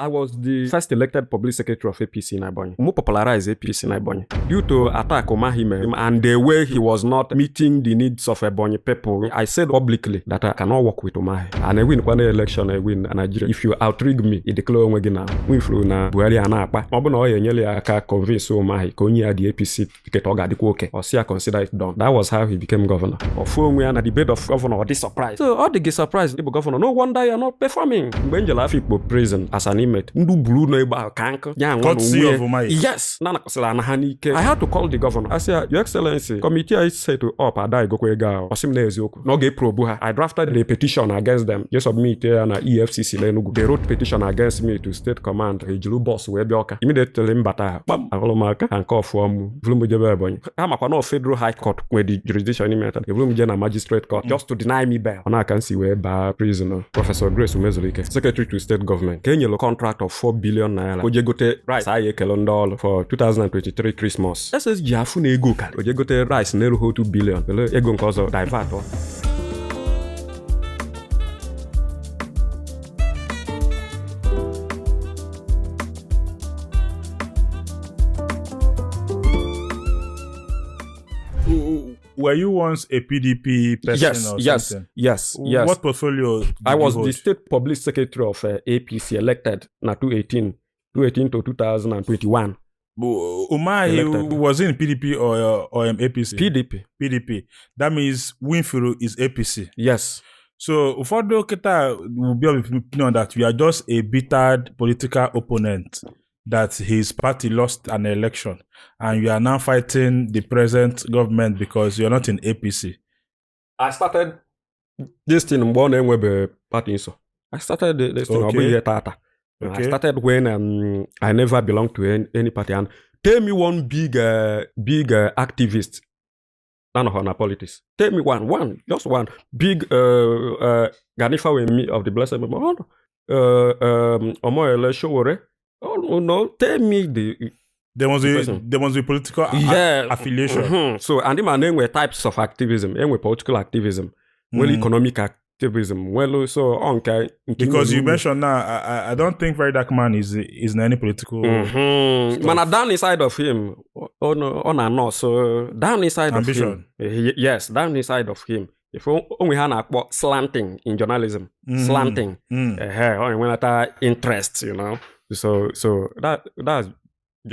I was the first elected public secretary of APC in Ebonyi. Who popularized APC in Ebonyi. Due to attack Umahi and the way he was not meeting the needs of Ebonyi people, I said publicly that I cannot work with Umahi. And I win one election, I win Nigeria. If you outrig me, I declare onwe na win through na Buhari anakpa. Obu na oye nyele aka convince Umahi ka onye the APC ticket oga dikwa okay. Or see I consider it done. That was how he became governor. Of onwe na the bed of governor or this surprise. So all the surprise the governor. No wonder you are not performing. Mgbe njela Afikpo prison as an inmate. Ndu blue no eba kanko. Yes. Nana kosela na hanike. I had to call the governor. I said, Your Excellency, committee I set up ada igokwe ga. Osim na eziokwu. No ge probu ha. I drafted a petition against them. Just submit na EFCC lenugu. They wrote petition against me to state command. Ejilu boss we bioka. Immediately mbata. Bam. Agolomaka and call for mu. Vlumu jebe Ebonyi. Ama kwa no federal high court where the jurisdiction immediate. Vlumu je na magistrate court just to deny me bail. Ona can see we ba prisoner. Professor Grace Umezulike, Secretary to State Government. Kenyelo contract of 4 billion naira. Oje gote rice aye kelondol for 2023 Christmas. SSG afu na ego kali. Oje gote rice na eruho 2 billion. Ele ego nke ọzọ divert. Were you once a PDP person or something? Yes. What portfolio did I was you hold? the state public secretary of APC elected na 2018 to 2021. Umahi was in PDP or APC? PDP. That means Winfield is APC. Yes. So, ụfọdụ kita will be of the opinion that you are just a bittered political opponent, that his party lost an election, and you are now fighting the present government because you are not in APC. I started this thing mgbe ọ na-enwebe party nso. I started this thing ọ bụghị ihe tata. I started when I never belonged to any party. And tell me one big activist. None of our politics. Tell me just one big Ganifa with me of the blessed memory. Omoyele Showore. Oh no! Tell me there must be political affiliation. Mm-hmm. So and then were types of activism. Then were political activism. Well, economic activism. Well, so okay. Because you mentioned now, I don't think Very Dark Man is in any political. Mm-hmm. Man, down inside of him. Oh no, on and no. So down inside ambition. Of him. Yes, down inside of him. If we have a slanting in journalism, slanting. When that interest, you know. So that's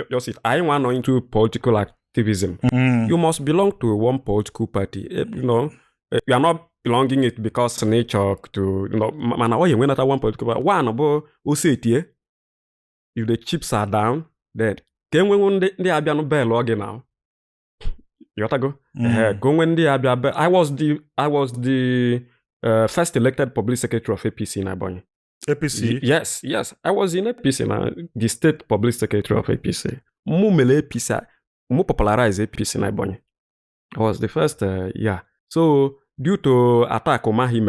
just it. I want into political activism. You must belong to one political party. You know, you are not belonging it because nature to man. When that one political party, one about if the chips are down, then can when they are no bell again now. You got to go. Go when they are. I was the first elected public secretary of APC in Ebonyi. APC? Yes. I was in APC now, the state public secretary of APC. Mumele APC, mu popularize APC in Ebonyi. I was the first, So, due to attack Umahi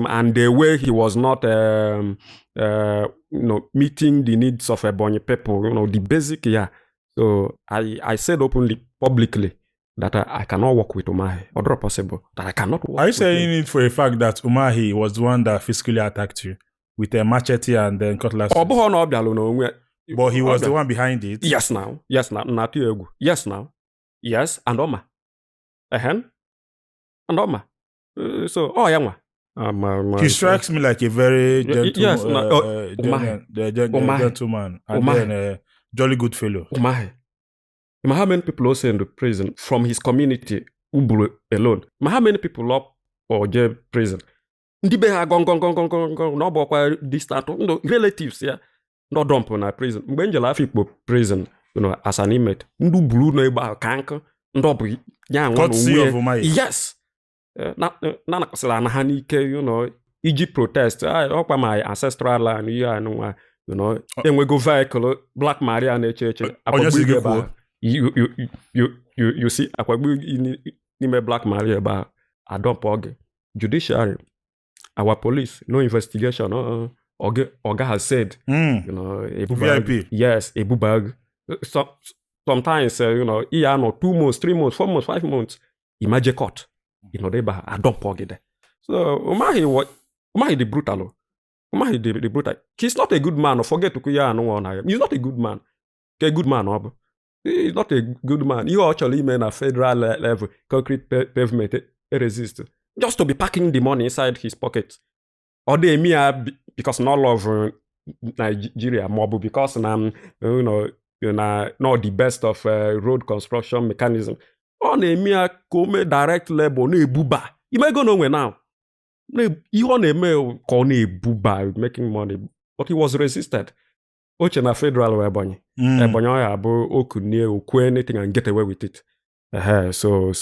and the way he was not, meeting the needs of Ebonyi people, the basic, So, I said openly, publicly, that I cannot work with Umahi, or possible, that I cannot work. Are you saying it for a fact that Umahi was the one that physically attacked you with a machete and then cutlass? But he was the one behind it? Yes, now. Yes, and Oma. And Oma. He strikes me like a very gentleman, and then a jolly good fellow. Umahi. How many people also in the prison from his community, Ubulu alone? How many people up or jail prison? Ndibe ha gong, no bokwa distant, relatives, no dump on a prison. Mbenjela Afikpo prison, as an inmate. Ndu blue no eba kanko, ndobu yang one. Yes. Nana kosela na hanike, Egypt protest. Okwa my ancestral land, enwego vehicle, Black Maria na cheche. You see, akwagbu in Black Maria ba adopog judiciary, our police, no investigation. Oga has said, VIP. Yes, a bubag. Sometimes, 2 months, 3 months, 4 months, 5 months. Imagine court, they ba adopog there. So Umahi the brutal. Umahi the brutal. He's not a good man. Forget Ukuya no one. He's not a good man. A good man, Obu. He's not a good man. You actually mean a federal level concrete pavement resist just to be packing the money inside his pocket. Or they because not love Nigeria, Mobu because not the best of road construction mechanism. Or they come direct labor no buba. You may go nowhere now. You on a mail call buba making money, but he was resisted. Oche na federal Ebonyi. Ebonyi ya bụ okunie okwu anything and get away with it. So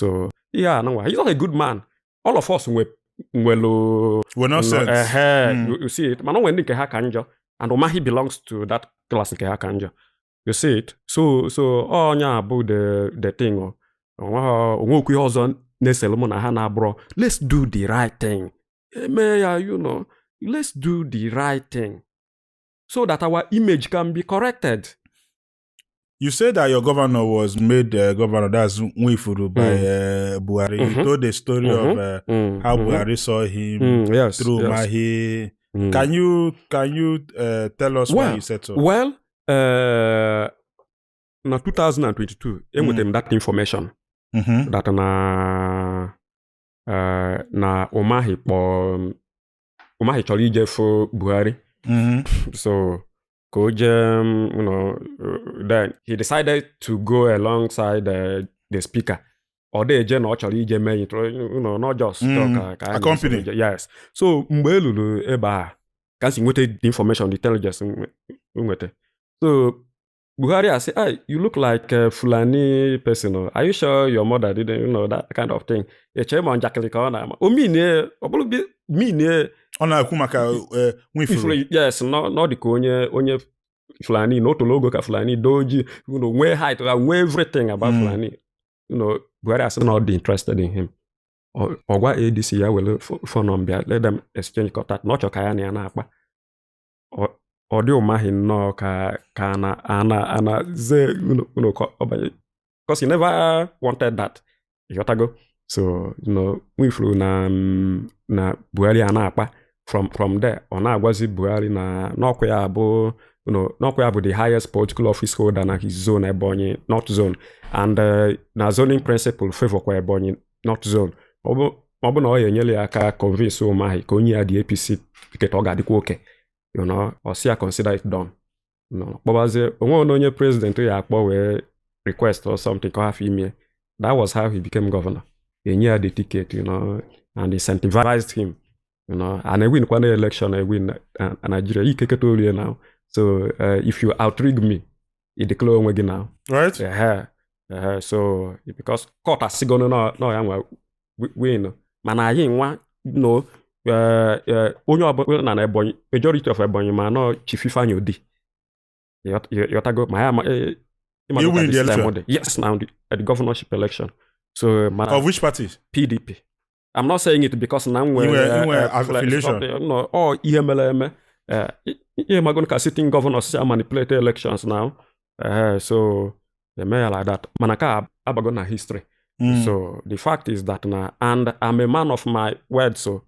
yeah, no, he's not a good man. All of us we're not sense. You see it. Man, when nke ha ka njọ, and Umahi belongs to that class nke ha ka njọ. You see it. So onya bụ the thing. Onwekwe ọzọ na-eselu mụ na ha na-abụrụ. Let's do the right thing. Let's do the right thing. So that our image can be corrected. You said that your governor was made governor, that's Nwifuru, by Buhari. You told the story of how Buhari saw him through Umahi. Can you tell us why you said so? Well, in 2022, I gave that information that na Umahi chọrọ ije for Buhari. So, then he decided to go alongside the speaker. Or they actually not just talk. Accompany. Yes. So, mgbe lulu eba kasi nwete the information, the intelligence. So, Buhari said, "Hey, you look like a Fulani person. Are you sure your mother didn't, that kind of thing?" Yes, not the onye Fulani, not logo ka Fulani, doji, where height, where everything about Fulani. Buhari is not interested in him. Or what ADC will phone number, let them exchange contact, not your Kayani and Apa. Or do Umahi no ana ze because he never wanted that. Yotago. So, we flew na Buhari Anapa. From there, Onagwazi Buhari na Nokwe Abu the highest political office holder na his zone Ebonyi, North Zone. And na zoning principle favor kwa Ebonyi, North Zone. Obu na oye nyele aka convince Umahi ka onye the APC ticket oga dikwa oke. Or see I consider it done. Bobaze, onye president ya akpo we request or something ka half email. That was how he became governor. He had the ticket, and incentivized him. And I win one election, I win Nigeria. You take it now. So if you outrig me, you declare again now. Right? So because court has gone no win. Man, I only na Ebonyi, majority of Ebonyi man no chififa nyodi. Yotago you win the election? Yes, now the governorship election. So of which party? PDP. I'm not saying it because now we're affiliation. Or EMLM. EMLM sitting governors manipulate elections now. So the mayor like that. Manaka abagona history. So the fact is that now, and I'm a man of my word. So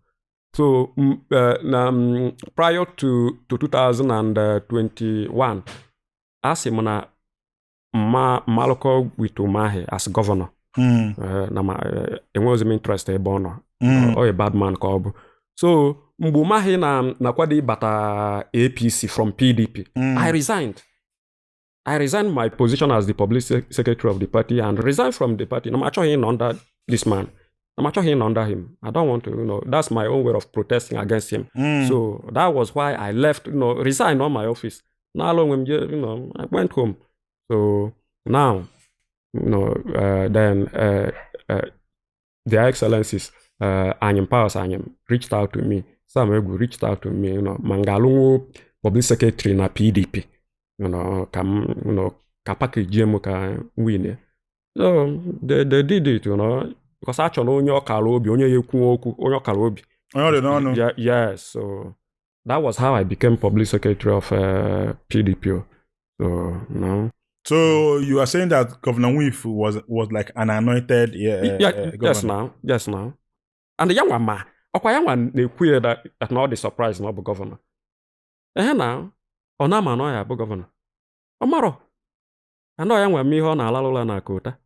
prior to 2021, as a maloko with Umahi as governor. Enweghị m interest ebe ọ nọ. Or a bad man ka ọ bụ. So mgbe Umahi na kwado ịbata APC from PDP, I resigned my position as the public secretary of the party and resigned from the party. I'm actually in under this man. I'm actually in under him. I don't want to, that's my own way of protesting against him. So that was why I left, resigned on my office. Now along, I went home. So now, then Their Excellencies, Anyam Powers Anyam, reached out to me. Sam Egu reached out to me, Mangalungu Public Secretary na PDP, kapaki GMO ka win. So they did it, because actually onye ọkara obi, onye yekwu okwu, onye ọkara obi. Yes, so that was how I became Public Secretary of PDP. So, So you are saying that Governor Nwif was like an anointed governor? Yes, now. And the young one, they queer that not the surprise, not the governor. na ọ na-ama na ọ ya bụ gọvanọ ọ marọ anọ ya nwere ihe ọ na-alalụla na kota.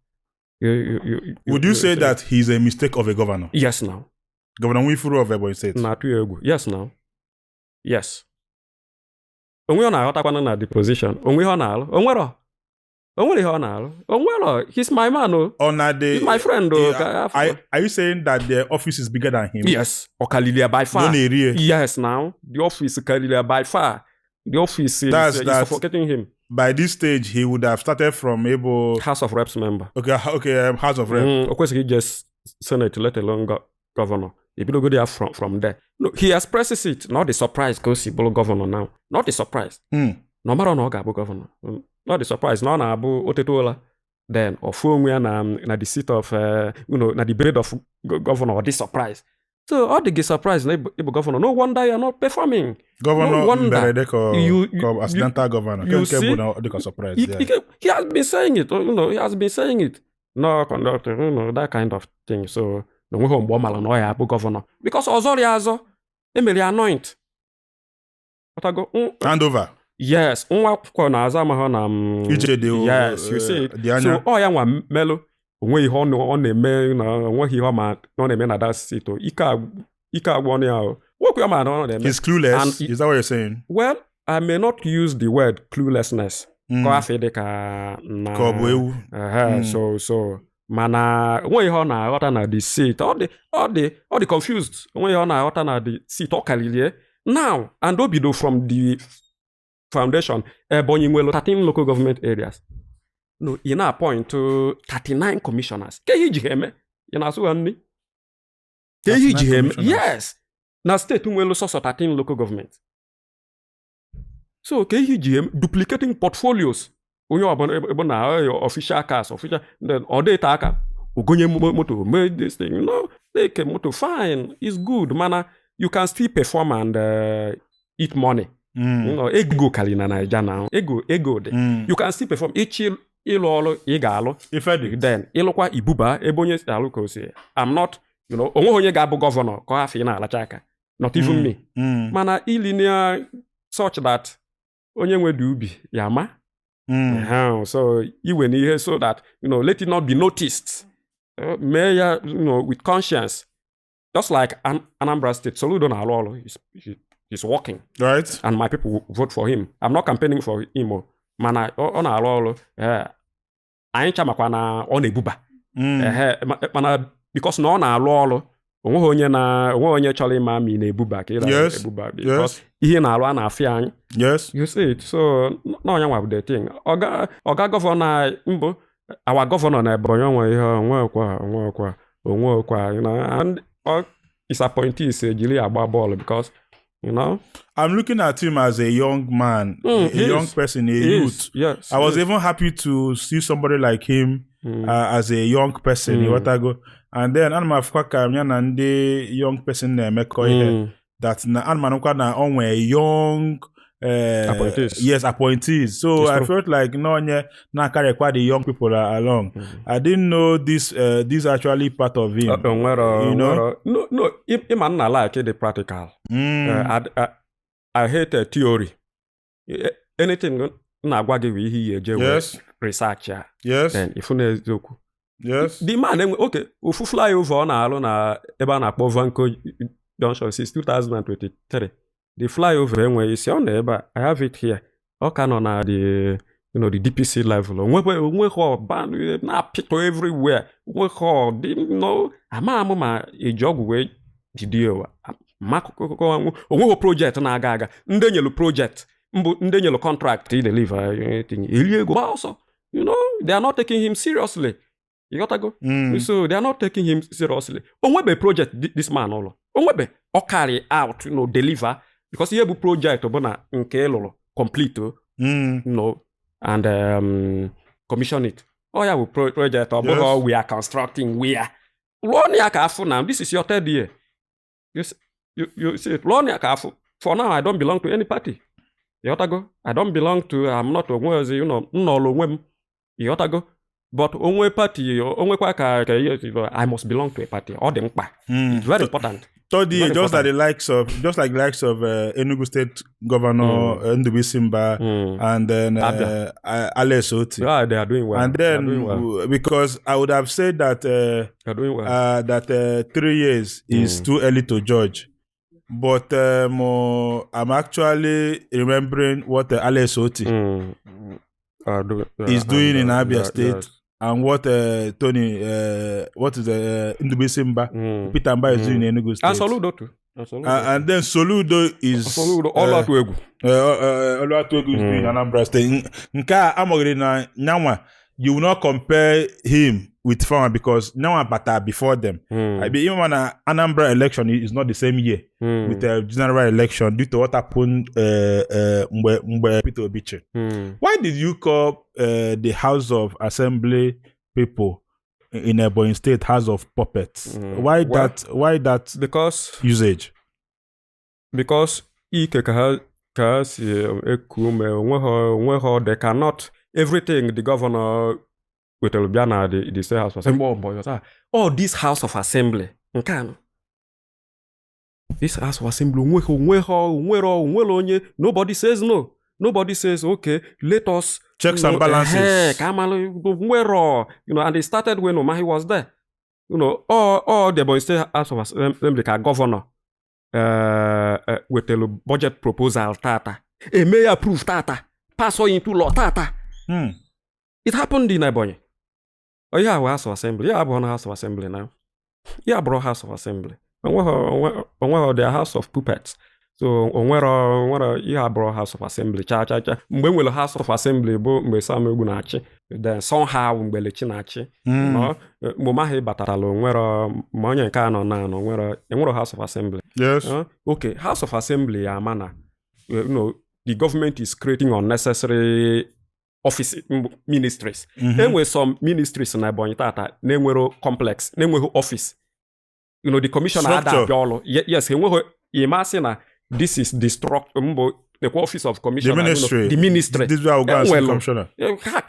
Would you say that he's a mistake of a governor? Yes, now. Governor Nwifuru of Ebonyi State. Na-atụ ya egwu. Yes, now. Yes. Onwe ọ na-aghọtakwana na the position. Onwe ihe ọ na-alụ. Onwere ihe ọ na-alụ. Onwere. He's my man. He's my friend. Are you saying that the office is bigger than him? Yes. Okalilia by far. Yes, now. The office Okalilia by far. The office is suffocating him. By this stage, he would have started from House of Reps member. Okay, House of Reps. Of course, he just Senate, let alone governor. If you go there from there. No, he expresses it. Not the surprise because he's governor now. Not the surprise. No matter no governor. Not the surprise. No na abu otetola. Then or phone na the seat of na the bed of governor or this surprise. So all the surprise na governor. No wonder you're not performing. Governor no wonder. Accidental governor. You see, surprise. He has been saying it. He has been saying it. No conductor. That kind of thing. So no we home mala no ya bụ governor because ọzọ ya azọ emeli anoint. Hand over. Yes, nwa akwụkwọ na-aza ma ha na yes, you see it. So ọ ya nwa melu onwe ihe ọ na-eme na onweghị ihe ọ ma ọ na-eme na that seat ike agwọ ya o. Wokwu ya ma ọ na-eme. He's clueless. Is that what you're saying? Well, I may not use the word cluelessness. Ko afi dị ka na ka ọ bụ ewu. So mana onwe ihe ọ na-aghọta na the seat ọ dị confused. Onwe ihe ọ na-aghọta na the seat ọ kalilie now and obido from the foundation Ebonyi nwere 13 local government areas. No, ị na-appoint to 39 commissioners. Ke ihe iji ha eme? Ị na-asụ ha nri? Ke ihe iji ha eme? Yes. Na steeti nwere sọsọ 13 local government. So ke ihe iji ha eme? Duplicating portfolios. Onye ọbụla na official cars, official then ọ dịta aka ogonye moto made this thing. No, take moto fine, it's good. Mana you can still perform and eat money. Ego kali na Naija now. Ego de. You can still perform. Ịlụ ọlụ ị ga-alụ. Then ịlụkwa ibuba ebe onye alụ ka o si. I'm not, onwe onye ga-abụ gọvanọ ka ọ hafụ ị na-alacha aka. Not even me. Mana linear such that onye nwe dị ubi ya ma. So iwe n'ihe so that let it not be noticed. Mee ya with conscience. Just like Anambra State, Soludo na alụ ọlụ. He's working. Right. And my people vote for him. I'm not campaigning for him. Mana ọ na-alụ ọlụ. Anyị chamakwa na ọ na-ebuba. Mana because na ọ na-alụ ọlụ, onwe onye chọrọ ịma ma ị na-ebuba ka ị na-ebuba. Because ihe na-alụ a na-afị anyị. Yes. You see it. So na onye nwa bụ the thing. Ọga gọvanọ mbụ, our governor na Ebonyi onwe ihe onwekwa. And his appointees jiri agba bọọlụ because I'm looking at him as a young man, a young person, a youth. Yes, I was even happy to see somebody like him as a young person. And then and the young person that na onwe young appointees. Yes, appointees. So I felt like na carry quite the young people along. I didn't know this actually part of him. No, I'm not like the practical. I hate a theory. Anything na agwa gị ihe eje research ya. Yes. Then if na eziokwu. Yes. The man okay, ofu flyover ọ na-alụ na ebe a na-akpọ Vanco Junction since 2023. The flyover enweghị isi ọ na ebe a. I have it here. Ọ ka nọ na the DPC level. Onweghị na-apịtọ everywhere. Onweghị ama ma eji ọgwụ wee jide ụwa. Onweghị project na-aga aga. Ndị nyelu project mbụ ndị nyelu contract to deliver anything. Eli ego also. They are not taking him seriously. You got to go. So they are not taking him seriously. Onwebe project this man ụlọ. Onwebe ọ carry out, deliver because he have a project ọbụna nke lụrụ complete, and commission it. Ya bụ project ọbụna we are constructing lụọ ya ka afụ now. This is your third year. You see it. Lụọ ya ka afụ. For now, I don't belong to any party. You got to go. I don't belong to. I'm not onwezi, nnọọlụ onwe m. You got to go. But onwe party, onwekwa ka I must belong to a party. Ọ dị mkpa. It's very important. third year, Very just like important. the likes of Enugu State Governor Ndubi Simba and then Alex Oti. Yeah, they are doing well. And They are doing then well. because I would have said that They are doing well. that 3 years is too early to judge. But I'm actually remembering what Alex Oti is doing in Abia State. Yes. And what Tony, what is Ndubi Simba, Peter Mba is doing in Enugu State. And Soludo too. And then Soludo is Soludo, Oluwatuegwu. Oluwatuegwu is doing Anambra State. Nka amogiri na Nyanwa, you will not compare him with Farmer because Nyanwa bata before them. I mean, even when Anambra election is not the same year with the general election due to what happened Mgbe Peter Obiche. Why did you call the House of Assembly people in Ebonyi State House of Puppets? Why that Because usage? Because ike ka si ekume onweho they cannot everything the governor wetara bịa na the state house of assembly. Oh, this house of assembly nke this house of assembly onwero onye, nobody says no. Nobody says, okay, let us checks and balances. And they started when Umahi was there. All the Ebonyi State House of Assembly governor with the budget proposal tata. A mayor approve tata. Pass all into law tata. It happened in Ebonyi. Oh yeah, we House of Assembly. Yeah, we House of Assembly now. Yeah, bro, House of Assembly. And their House of Puppets. So onwere ihe abụrụ House of Assembly cha mgbe nwere House of Assembly bụ mgbe Sam Egwu na-achị, then somehow mgbe Lechi na-achị mgbe Umahi batatala onwere ma onye nke anọ na enwere House of Assembly. Yes. Okay, House of Assembly ya mana the government is creating unnecessary office ministries. Enwe some ministries na Ebonyi tata na-enwero complex, na-enweghị office. The commissioner ada abịa ọlụ. Yes, enweghị imasi na this is the office of commissioner. The ministry. This is where we're going commissioner. How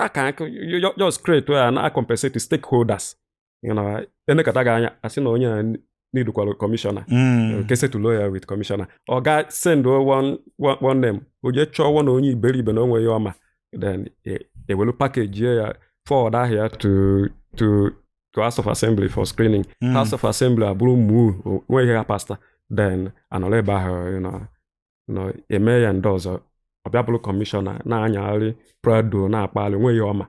can you just create and compensate the stakeholders? Ene kataga anya asi na onye need commissioner. Kese to lawyer with commissioner. Or guy send one name. Oje cho one onye iberibe na onwe yoma. Then they will package here forward here to House of Assembly for screening. House of Assembly aburu mu when you pastor. Then anoleba her, a mayor and does a commissioner na anyali prado na akpali when you ama.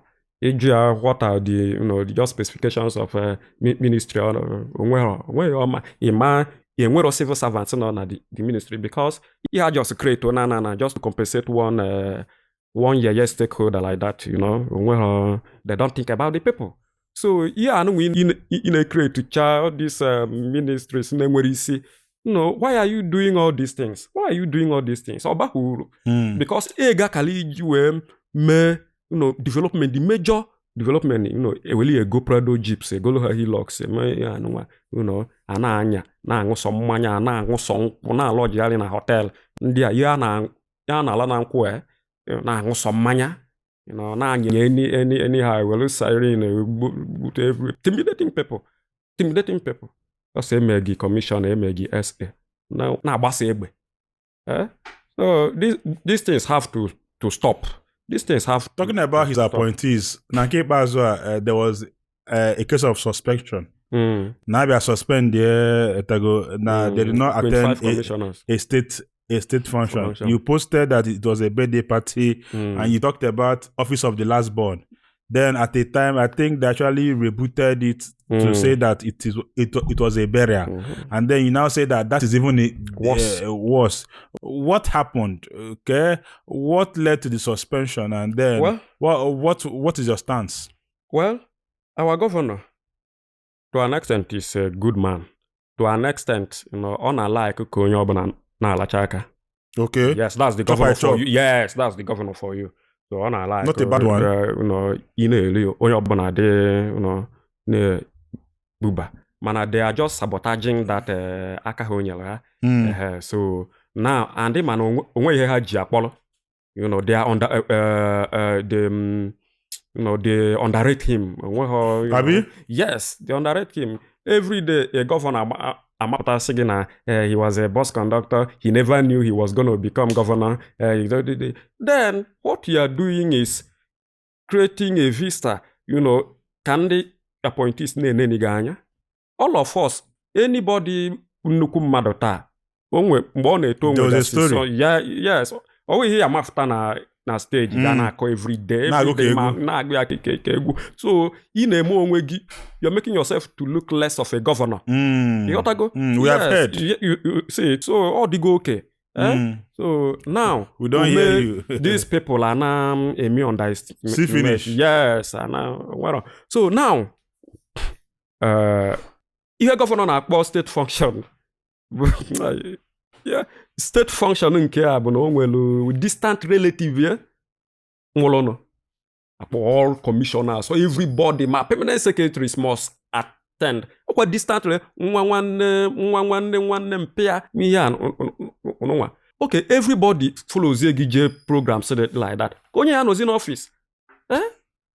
What are the just specifications of ministry or when you ama in civil servants na the ministry because he had just create just to compensate one year stakeholder like that, they don't think about the people. So yeah, in a create to child these ministries why are you doing all these things? Why are you doing all these things? Because development, the major development, a go Prado jeeps, a go Hilux, ananya, na some manya, na lodge in a hotel, ya na lana nkwe, na some manya. Anyhow, well, siren, intimidating people. Just Emegi Commission, Emegi SA. Now, Basebe. So these things have to stop. These things have. Talking about his appointees, Nanke Bazwa, there was a case of suspension. Now they are suspended. Now they did not attend a state function. You posted that it was a birthday party, and you talked about Office of the Last Born. Then at the time, I think they actually rebooted it to say that it was a burial, and then you now say that is even worse. What happened? Okay, what led to the suspension, and then what is your stance? Well, our governor, to an extent, is a good man. To an extent, unlike Konyo na Alachaka. Okay. Yes, that's the governor for you. Yes, that's the governor for you. So on like not a bad one. Ne buba. Mana they are just sabotaging that akahonyela. So now and the man onwe ha ji akpolo. They are they underrate him. Abi? Yes, they underrate him. Every day a governor amapụta sị gị na he was a bus conductor, he never knew he was going to become governor. Then what you are doing is creating a vista, ka ndị appointees na-eneni gị anya. All of us, anybody nnukwu mmadụ taa, mgbe ọ na-eto onwe yes, ọ nweghị ya amafụta na stage ga na-akọ everyday na-agụ ya ka egwu. So ị na-eme onwe gị, you're making yourself to look less of a governor. Ịghọtago? We have heard. You see, so ọ dịgo okay. So now we don't hear you. These people are now see finish. Yes, well. So now ihe gọvanọ na-akpọ state function. Yeah, state function nke a bụ na o nwere distant relative nwụrụ all commissioners, so everybody, my permanent secretaries must attend. Okwa distant nwa nwanne mpia ihe nwa. Okay, everybody follows the programs like that. Onye ya nọzi n'office.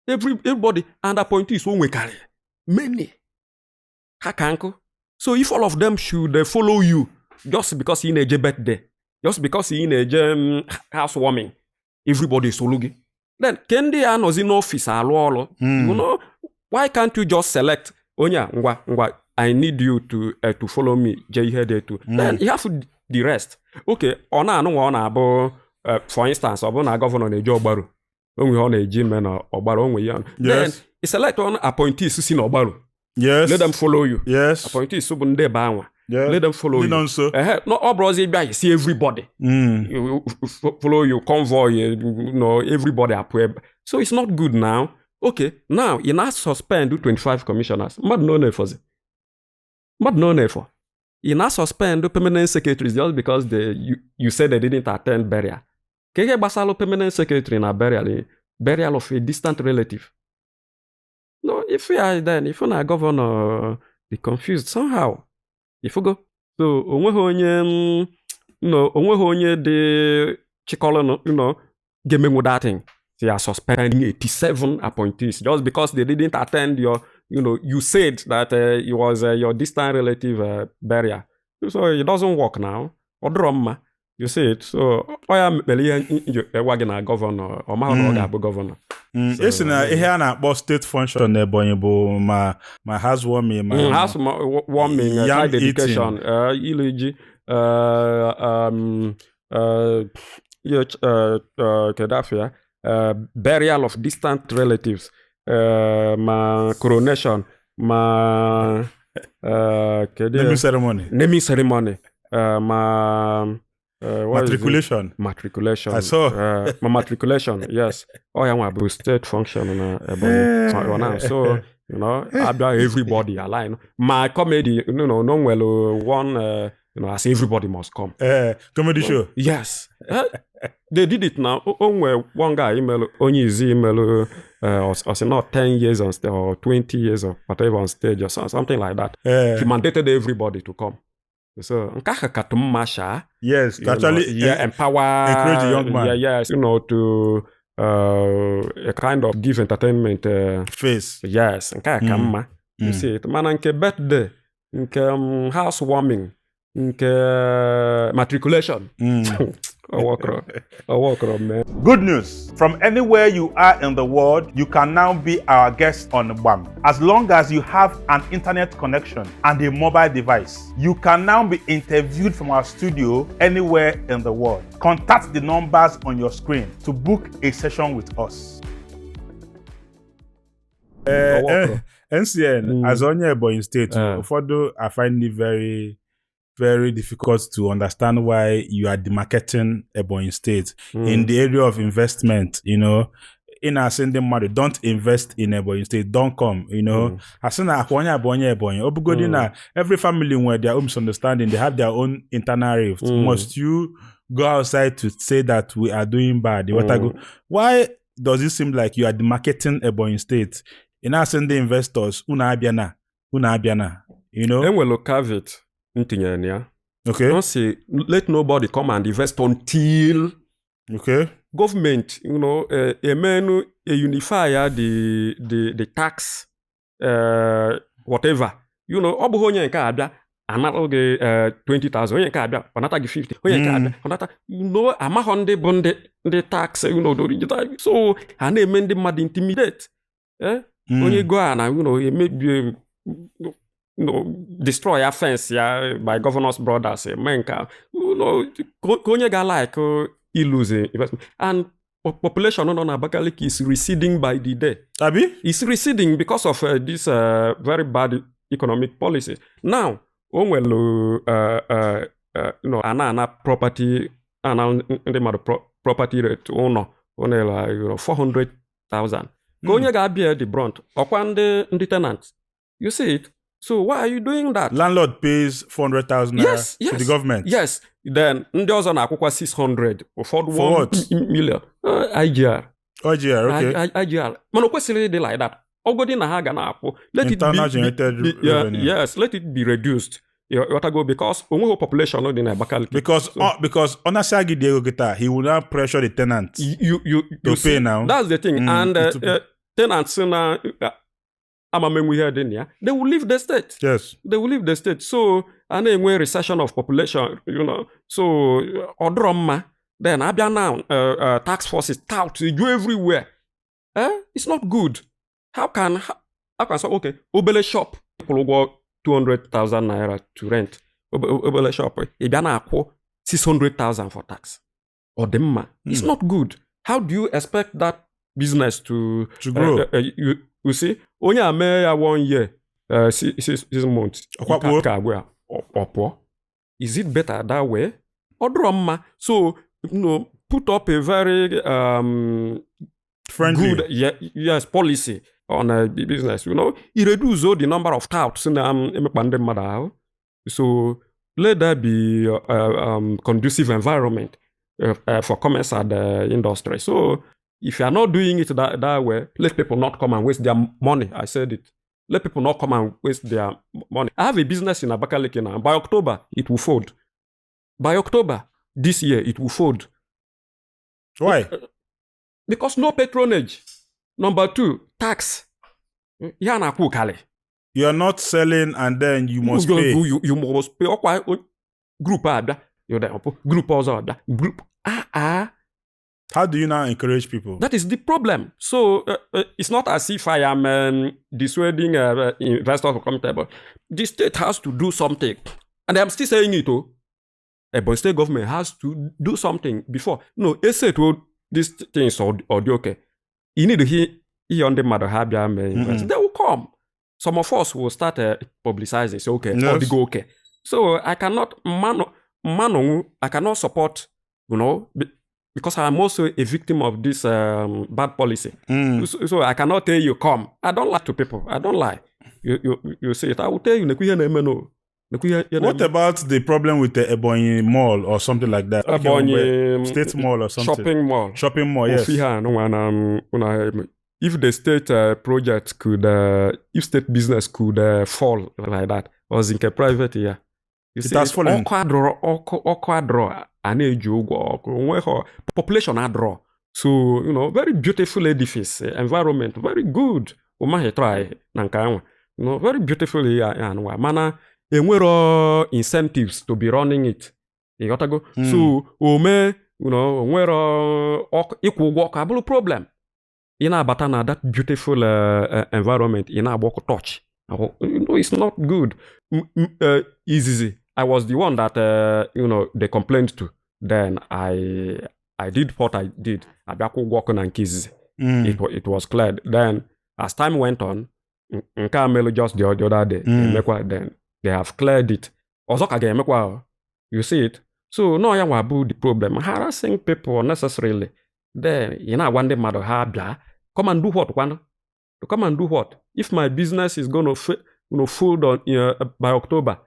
Everybody and appointees won't carry many. Hakanko. So if all of them should follow you just because in a birthday, just because in a housewarming, everybody is solugi. Then Kendi anozi in office alolo. Why can't you just select Onya ngwa I need you to follow me too. Then you have the rest. Okay, ona abo for instance, obona governor na eje ogbaru. Onwe ho na eji me na ogbaru onwe ya. Then you select on appointees si na ogbaru. Yes. Let them follow you. Yes. Appointees so bunde ba anwa. Yeah. Let them follow you. No, obrozi bia you see everybody. You follow you, convoy, everybody up. So it's not good now. Okay, now you not suspend 25 commissioners. Mad no for. You not suspend permanent secretaries just because you said they didn't attend burial. Keke basalo permanent secretary na burial of a distant relative. No, if you are then, if you're not governor, be confused somehow. If you go, so onwe honye de chikolo give me that thing. They are suspending 87 appointees just because they didn't attend your, you said that it was your distant relative burial. So it doesn't work now. Odroma, you see it. So I am na governor or my governor. Yes, na ihe a na-akpọ state function Ebonyi bụ ma housewarming, housewarming, child education, iliji, kedafia, burial of distant relatives, ma coronation, ma naming ceremony, ma matriculation. I saw. My matriculation, yes. Oh, yeah, my state function in Ebonyi. So, everybody align. My comedy, one, as everybody must come. Comedy show. Yes. They did it now. One guy email, or not 10 years on stage or 20 years or whatever on stage or something like that. He mandated everybody to come. So, yes, actually, empower, encourage the young man. Yes, to a kind of give entertainment face. Yes, you see it. Man, nke birthday, nke housewarming, nke matriculation. I walk around, man. Good news. From anywhere you are in the world, you can now be our guest on Gbam. As long as you have an internet connection and a mobile device, you can now be interviewed from our studio anywhere in the world. Contact the numbers on your screen to book a session with us. NCN, as onye Ebonyi State, ụfọdụ I find it very, very difficult to understand why you are demarcating Ebonyi State in the area of investment, in a sending money, don't invest in Ebonyi State, don't come, As soon as Ebonyi, Obugodina, every family with their own misunderstanding, they have their own internal rift. Must you go outside to say that we are doing bad? Why does it seem like you are demarcating Ebonyi State? In our sending investors, una abiana, Then we'll carve it. Okay. Don't say let nobody come and invest until government, unify the tax, whatever. Obuhonye nke abia another 20,000, onye nke abịa ọnata gị 50, onye nke abịa ọnata amaghọ ndị bụ ndị tax so ha na-eme ndị mmadụ intimidate onye go a na emebie destroy ya fence ya by governor's brothers mee nke ka onye ga-like ilose investment. And population nọ na Abakaliki is receding by the day. Abi? It's receding because of this very bad economic policy. Now, o nwere ana property ndị mmadụ property rate ụlọ onela 400,000. Ka onye ga-abịa the brunt ọkwa ndị tenants. You see it? So why are you doing that? Landlord pays 400,000 naira to the government. Yes. Then ndị ọzọ na-akwụkwa 600 ụfọdụ 1 million. IGR. IGR, okay. IGR. Mana o kwesịrị ịdị like that. Ọgodi na ha ga na-akwụ. Internal generated revenue. Yes, let it be reduced. You gotta go because onweghị population dị na Abakaliki. Because honestly, he will now pressure the tenants to pay now. That's the thing. And tenants na amamenwu ihe dị na ya, they will leave the state. Yes. They will leave the state. So a na-enwe recession of population, so ọdụrọ mma. Then abịa now tax forces tout you everywhere. It's not good. How can so okay, obele shop kwụrụ ụgwọ 200,000 naira to rent. Obele shop ị bịa na-akwụ 600,000 for tax. Ọ dị mma. It's not good. How do you expect that business to grow? You see, onye ame ya 1 year, 6 months. Is it better that way? Odroma. So, put up a very friendly, good policy on the business. It reduces the number of touts in so let there be conducive environment for commerce and industry. So if you are not doing it that way, let people not come and waste their money. I said it. Let people not come and waste their money. I have a business in Abakaliki now. By October, it will fold. By October this year, it will fold. Why? Because no patronage. Number 2, tax. You are not selling and then you must pay. You must pay. Group group also. Group. How do you now encourage people? That is the problem. So it's not as if I am dissuading investors to come table. The state has to do something. And I'm still saying it. Ebonyi State government has to do something before. No, they say to these things or okay. You need to hear on the matter. They will come. Some of us will start publicizing. Say, okay, yes. Or they go okay. So I cannot, I cannot support, because I'm also a victim of this bad policy. So I cannot tell you, come. I don't lie to people. I don't lie. You say it. I will tell you, what about the problem with the Ebonyi Mall or something like that? Ebonyi State Mall or something? Shopping mall, yes. If the state project could, if state business could fall like that, or in a private year, it has fallen. Population draw. So, very beautiful edifice, environment, very good. Umahi try, very beautiful mana. Enwero incentives to be running it. You got to go. So, enwero equal work abulu problem. Ina batana that beautiful environment ina work touch. It's not good. Easy. I was the one that they complained to. Then I did what I did. Abiaku working and cases. It was cleared. Then as time went on, just the other day, then they have cleared it. You see it? So no ya wabu the problem. Harassing people unnecessarily. Then one day mother habia. Come and do what, one? To come and do what? If my business is gonna fold on by October,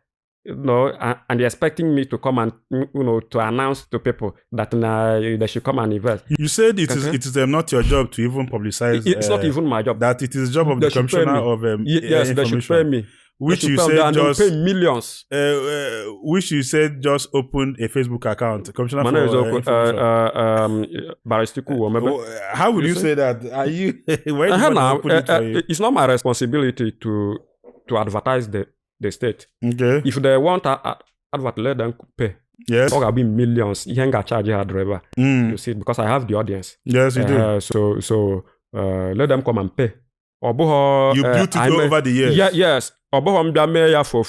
and they're expecting me to come and to announce to people that they should come and invest. You said it is not your job to even publicize. It's not even my job. That it is the job of the commissioner of yes, they should pay me. Which you said just pay millions. Which you said just opened a Facebook account. Commissioner for how would you say that? Are you? It's not my responsibility to advertise the the state. Okay. If they want advert, let them pay. Yes. Or be millions. You ain't charge a driver. You see, because I have the audience. Yes, you do. So let them come and pay. You built it over the years. Yeah, yes. Oboho mbia me for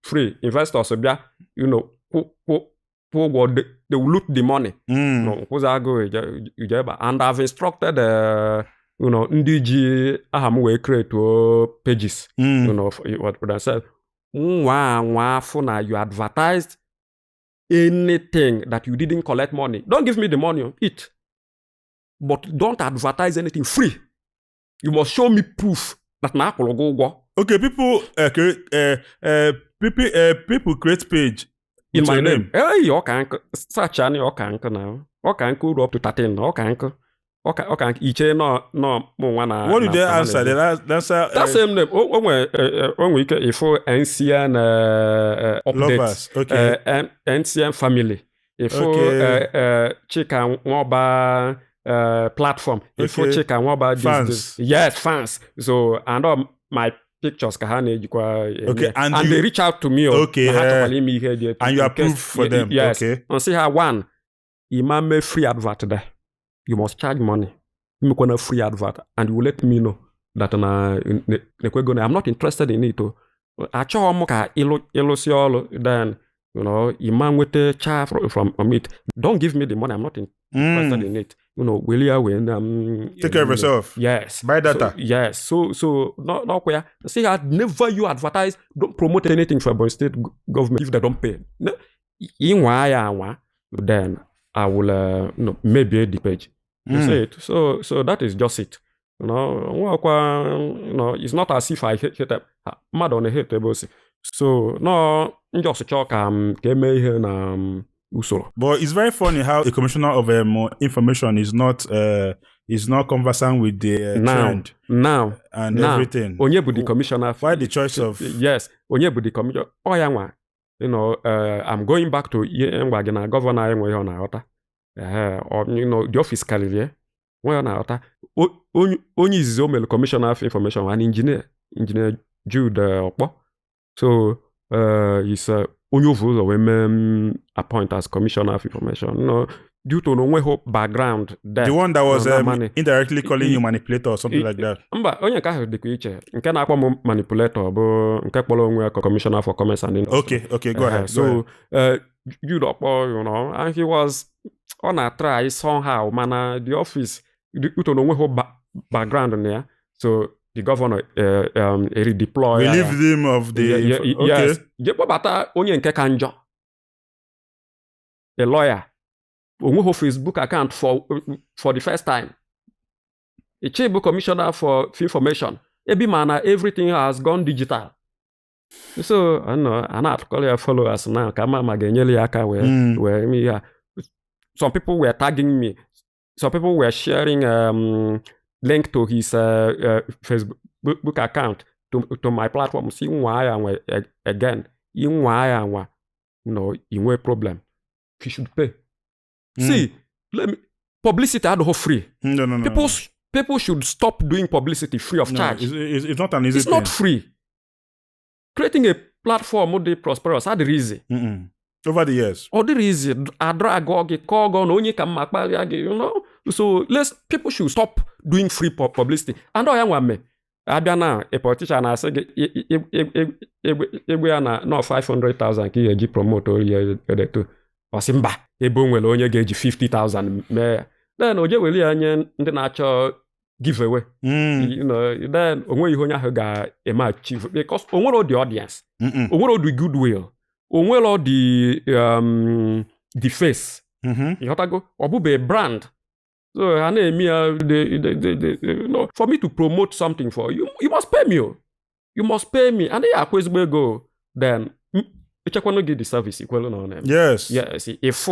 free. Investors bia, you know, they will loot the money. No, and I've instructed you know, ndiji ahamu create pages. You know, what I said. You advertised anything that you didn't collect money. Don't give me the money, eat. But don't advertise anything free. You must show me proof that na go. Okay, people create page in my name. Hey, you can search any you can now. You can go up to 13. You can each no one. What did they answer? They answer that same name. When we if ancient updates. Okay. Ancient family. If Chika Nwoba platform. If Chika Nwoba fans. Yes, fans. So and my pictures okay, and they reach out to me. Okay, and you approve for them. Yes. Okay. And see how one imam free advert there. You must charge money. You make a free advert, and you will let me know that I'm not interested in it. Then you know, imam with the charge from it. Don't give me the money. I'm not interested in it. You know, will you when take care of yourself? Yes. Buy data. So not where. See, never you advertise. Don't promote anything for Ebonyi State government if they don't pay. No, then I will maybe the page. You see it. So that is just it. You know, it's not as if I hate them. Mad on a hate boss. So no, just talk here na usoro. But it's very funny how the commissioner of information is not conversant with the trend and everything. Onye bu the commissioner. Why the choice of yes? Onye bu the commissioner. You know, I'm going back to governor na or you know the office career. Onye is the commissioner of information, an engineer Jude Okpo. So he's onye women appoint as commissioner of information. You know, due to no background there. The one that was indirectly calling you manipulator or something like that. Mba, onye ka dịkwa iche. Nke na-akpọ manipulator bụ nke kpọrọ onwe commissioner for commerce and industry. Okay, go ahead. So Jude Okpo, you know, and he was on a try somehow, man, the office due to no background in there. So the governor redeploy. Relieved him of the yes. Bata onye nke ka njọ. A lawyer. Onwe Facebook account for the first time. A chief commissioner for information. Everything has gone digital. So I know I'm not calling followers now. Some people were tagging me. Some people were sharing link to his Facebook account to my platform. See why again. No, in problem. You should pay. See, publicity are all free. No. People should stop doing publicity free of charge. It's not an easy It's thing. not free. Creating a platform would be prosperous. How easy? Over the years. Or the easy. I drag you know. So people should stop doing free publicity. And I want me. I now a politician. I say no 500,000 ki promote or Osimba, Ebonyi onye ga-eji 50,000 mee. Then oje weli anye ndị na-achọ giveaway. You know, then onwe ihe onye ahụ ga-eme achieve because onwere the audience. Onwere the goodwill. Onwere the face. Ịghọtago? Ọbụbe brand. So ha na-eme ya for me to promote something for you, you must pay me. You must pay me. And they are ezigbo ego. Then you get the service equal on Yes. Yes. If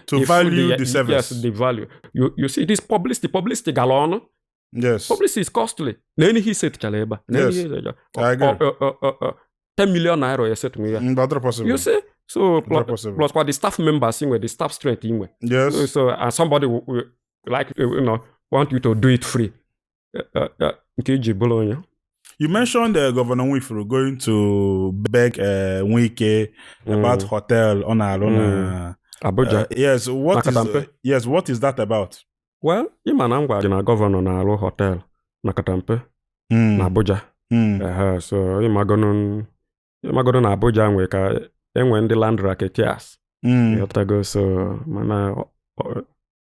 to value the service. Yes, the value. You see this publicity galon. Yes. Publicity is costly. Then he said chaleba. Yes. I agree. 10 million naira set me. Possible. You see? So plus what the staff members in the staff strength in. Yes. So and somebody will like want you to do it free. You mentioned Governor Nwifuru going to beg Wike about hotel on Alona. Abuja. What is that about? Well, ịma na ngwa gị na gọvanọ na-alụ hotel na Katampe na Abuja. So ịmagono na Abuja nwe ka enwe ndị land racketeers. Yotago, so mana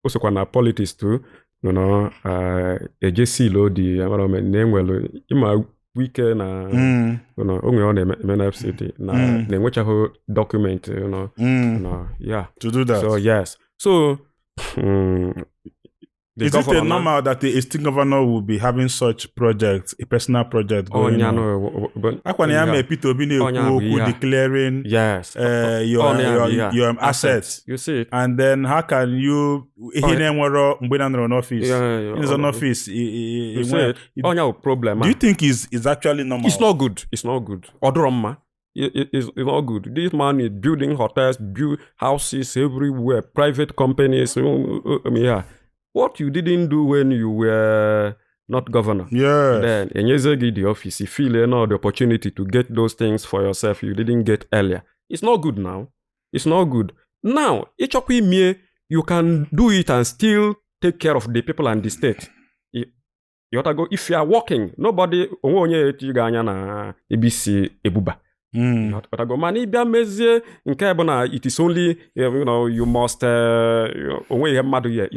osokwa na politics too. Ejesi lo di environment na-enwelu ịma Wike na onwe ọ na-eme na FCT na-enwechaghị document yeah, to do that. So yes, so is it normal that the esteemed governor will be having such projects, a personal project going on? Peter Obi declaring yes, your assets. You see, and then how can you in office? He's on office. Problem. Do you think is actually normal? It's not good. It's not good. Odroma. It's not good. This man is building hotels, build houses everywhere, private companies. Yeah. What you didn't do when you were not governor. Yeah. Then in the office, you feel the opportunity to get those things for yourself you didn't get earlier. It's not good now. It's not good. Now, you can do it and still take care of the people and the state. You have to go. If you are working, nobody na ABC ebuba. You have to go. Mani bia mezie nke bụ na it is only you must onwe ihe mmadụ ya.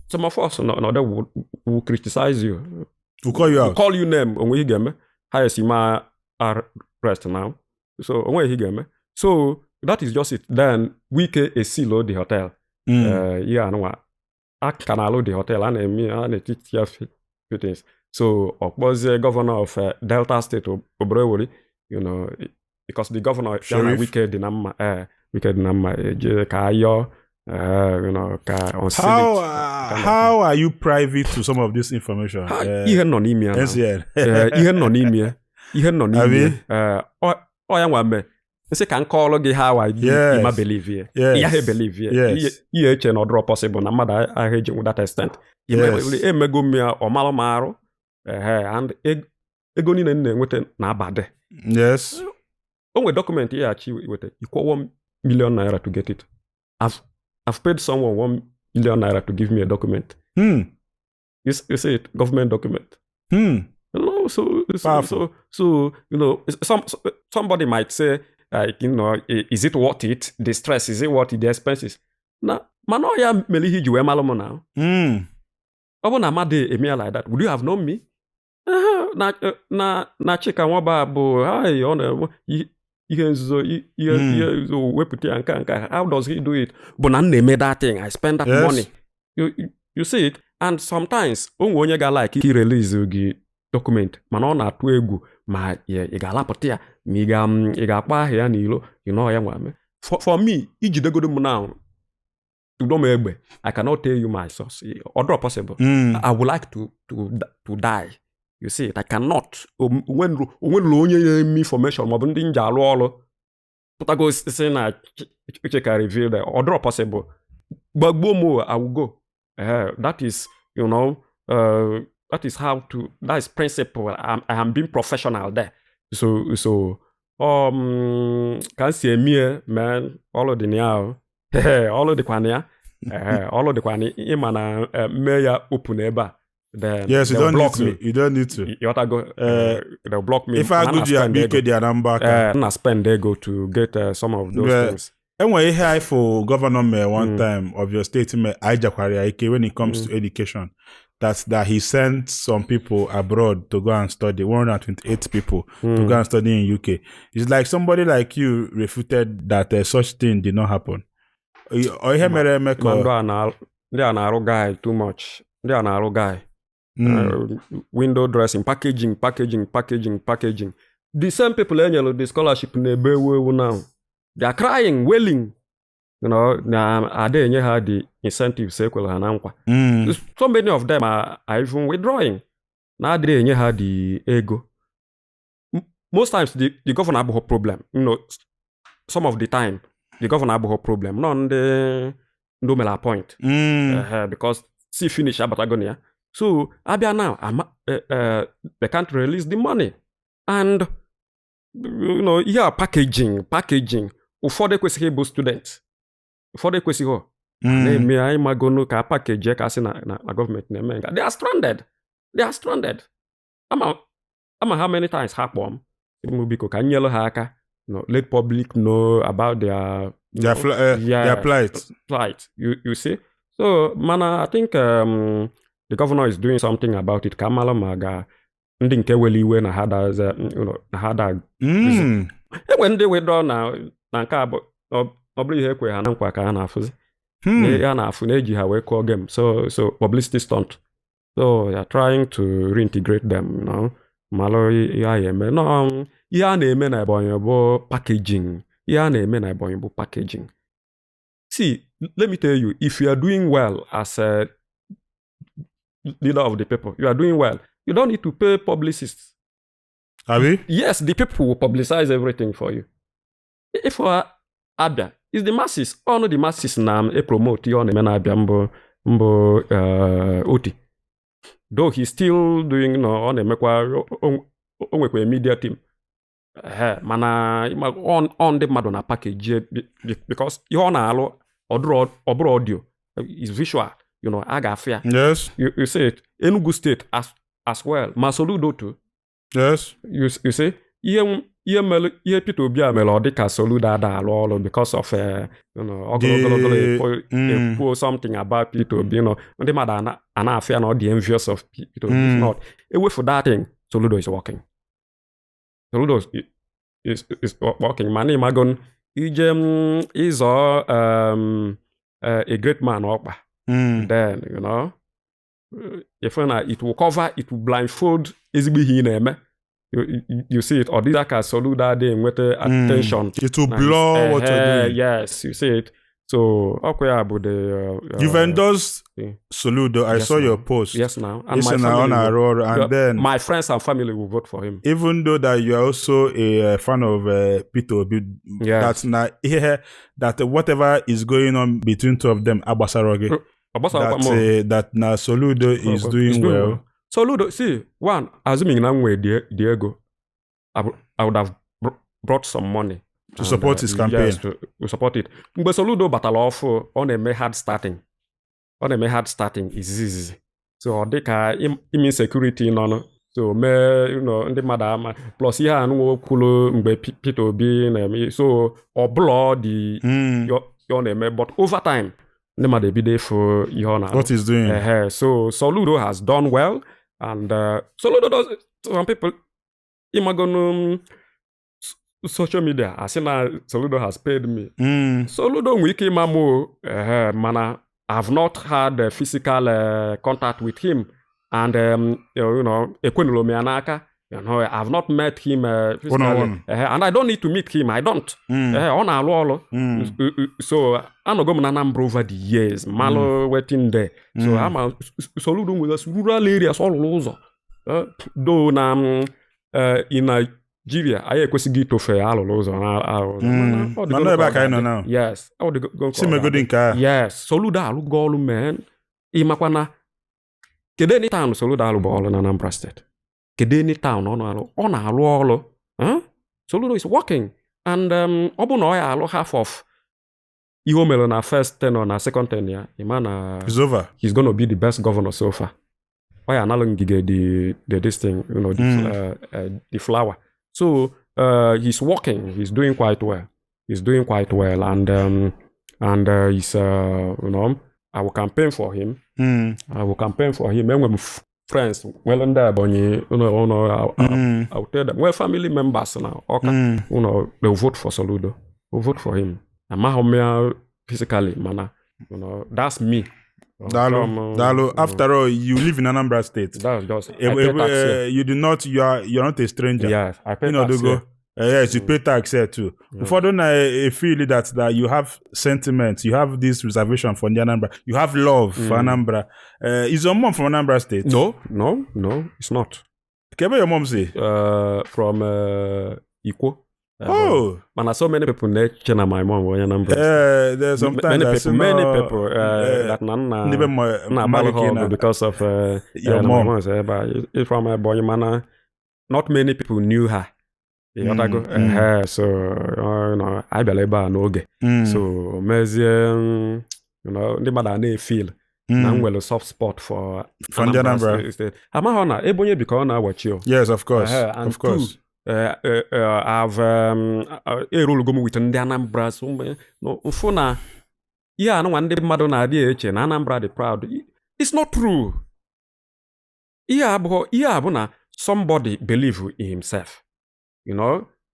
Some of us will criticize you. Will call you out. Call you name onwe higeme. Highest ima arrest now. So onwe higeme. So that is just it. Then Wike esilo the hotel. Yeah, no. I can allow the hotel and teach you few things. So was the governor of Delta State Obrewori, because the governor Wike dinamma kayo. How are you private to some of this information? Ihe nọ n'ime ya. Ihe nọ n'ime ya. Ihe nọ n'ime ya. Ya nwa me. Nse ka nkọọlụ gị how I ma believe ye. Ihe believe ye. Ihe eche na ọdụrụ possible na mmadụ ahụ eji with that extent. Emego m ya ọmalụ m arụ. And ego niile na-enweta na abade. Yes. O nwere document ya achi wete. Ikwo $1 million to get it. I've paid someone $1 million to give me a document. You see it, government document. So somebody might say, is it worth it? The stress, is it worth it? The expenses? Na mano ya melihi juwe malomo now. Obo na made emia like that. Would you have known me? Na Chika Nwoba bo hi on ihe nzuzo wepụta ya nka. How does he do it? But na made that thing. I spend that money. You see it? And sometimes onwe onye ga like he release gị document mana ọ na-atụ egwu ma ị ga-alapụta ya ma ị ga-akpa ahịa ya n'ilo ya nwame. For me, ijidegodo m now to do egbe, I cannot tell you my source. Or possible. I would like to die. You see it, I cannot. When onye information ma bụ ndị nje alụ ọrụ pụtago si na cheka reveal the order possible. Gbagbo mo, I will go. That is, that is how to, that is principle. I am being professional there. So can see me, man, all of the now, all of the kwanya, all of the kwanya, imana meya open eba. Then yes, you don't need to. You don't need to. You have to go. They'll block me. If I go to your BK, the Anambra, and I spend they go to get some of those things. And when you hear for governor one time of your statement, when it comes to education, that he sent some people abroad to go and study, 128 people to go and study in UK. It's like somebody like you refuted that such thing did not happen. They are an guy too much. They are an guy. Window dressing, packaging. The same people the scholarship now. They are crying, wailing. Are they had the incentives? So many of them are even withdrawing. Now they had the ego. Most times the governor have a problem. Some of the time the governor have a problem. Not on the point. Because see finish Abatagonia. So abia now, they can't release the money. And, packaging. Ụfọdụ ekwesịghị ịbụ students. Ụfọdụ ekwesịghị na-eme anyị magonu ka package ka sị na gọọmenti na-eme nka. They are stranded. Ama how many times ha kpọọ m biko ka nyelu ha aka let public know about their plight. You see? So, mana, I think the governor is doing something about it. Kamala maga ndị nke weli iwe na hada enwe ndị wedo na nke abụ ọ bụrụ ihe ekwe ha na nkwa ka ha na-afụzi ya na-afụ na-eji ha wee kụọ game. So publicity stunt. So they are trying to reintegrate them, malụ ihe a eme ihe a na-eme na Ebonyi bụ packaging. Ihe a na-eme na Ebonyi bụ packaging. See, let me tell you, if you are doing well as a leader of the people, you are doing well, you don't need to pay publicists. Are we? Yes, the people will publicize everything for you. If for Abia, it's the masses. All the masses now promote you on the Abia mbo Oti. Though he's still doing on the mekwa media team. Mana on the Madonna package because you on alo or audio is visual. Agafia. Yes. You say it. Enugu State as well. Soludo too. Yes. You see? Ihe Peter Obi amele ọ dịka Soludo ada alụ ọrụ because of ogologo something about Peter Obi. Ndị mmadụ a na-afịa na ọ dị envious of Peter Obi. If not, for that thing, Soludo is working. Soludo is working. Mana imagon ije ịzọ a great man ọkpa. Then, if it will cover, it will blindfold ezigbo ihe na-eme. You see it, or this like a Soludo day with attention. It will blur what you're doing. Yes, you see it. So, okay, about the you've endorsed Soludo. I saw your post. Yes, now. And then my friends and family will vote for him. Even though that you are also a fan of Peter Obi, that's not here. That whatever is going on between two of them, Abasaroge. That now Soludo is doing well. Soludo, see, one, assuming Diego, I would have brought some money to support his campaign. Yes, to support it. But Soludo battle off on a hard starting. On a hard starting is easy. So they can insecurity no. So ndị mmadụ ama plus ihe anụ kwulu mgbe Peter Obi na-eme so ọ bụla dị ọ na-eme but over time ndị mmadụ ebido for ihe ọ na what he's doing. So Soludo has done well and Soludo does some people imagon social media asị na Soludo has paid me. Soludo nwere ike ịma mana I've not had a physical contact with him. And ekwenulu m ya n'aka, I've not met him physically, and I don't need to meet him. I don't. Ọ na-alụ ọrụ. So anọgo m na Anambra over the years, malụ waiting there. So ama Soludo nwere rural areas ọ lụrụ ụzọ. Though na in Nigeria, anyị ekwesịghị itofe alụrụ ụzọ mana ebe a ka anyị nọ now. Yes. Simegodi nke a. Yes. Soludo alụgo ọrụ men. Ịmakwa na kedu any town Soludo alụ bụ ọrụ na Anambra State? Kedu any town ọ na-alụ ọrụ? Soludo is working and ọ bụ na ọ ya alụ half of ihe o mere na first tenure na second tenure ya ịma na it's over. He's going to be the best governor so far. Ọ ya analụ ngige this thing, the flower. So he's working. He's doing quite well. And he's I will campaign for him. Enwe m friends well ndị Ebonyi, I will tell them, well, family members now, they'll vote for Soludo. We'll vote for him. Amahomia physically, mana, that's me. Dalo, after all, you live in Anambra State. That's just you're not a stranger. Yes, I pay tax here. Yes, you pay tax here too. Before don't I feel that you have sentiments, you have this reservation for the Anambra, you have love for Anambra. Is your mom from Anambra State? No, it's not. What your mom say? From Ikwo. Man, so many people neche na my mom when Anambra. There's sometimes many people that na because of your mom. It's from Ebonyi mana. Not many people knew her. So I believe n'oge. So mezie ndị mmadụ na-efeel na nwere soft spot for Anambra State. Amaghị na Ebonyi biko ọ na-awachi o. Yes, of course. Of course. I've erolugo m with ndị Anambra mfụ na ihe anụnwa ndị mmadụ na-adị eche na Anambra dị proud. It's not true. Ihe abụ na somebody believe in himself.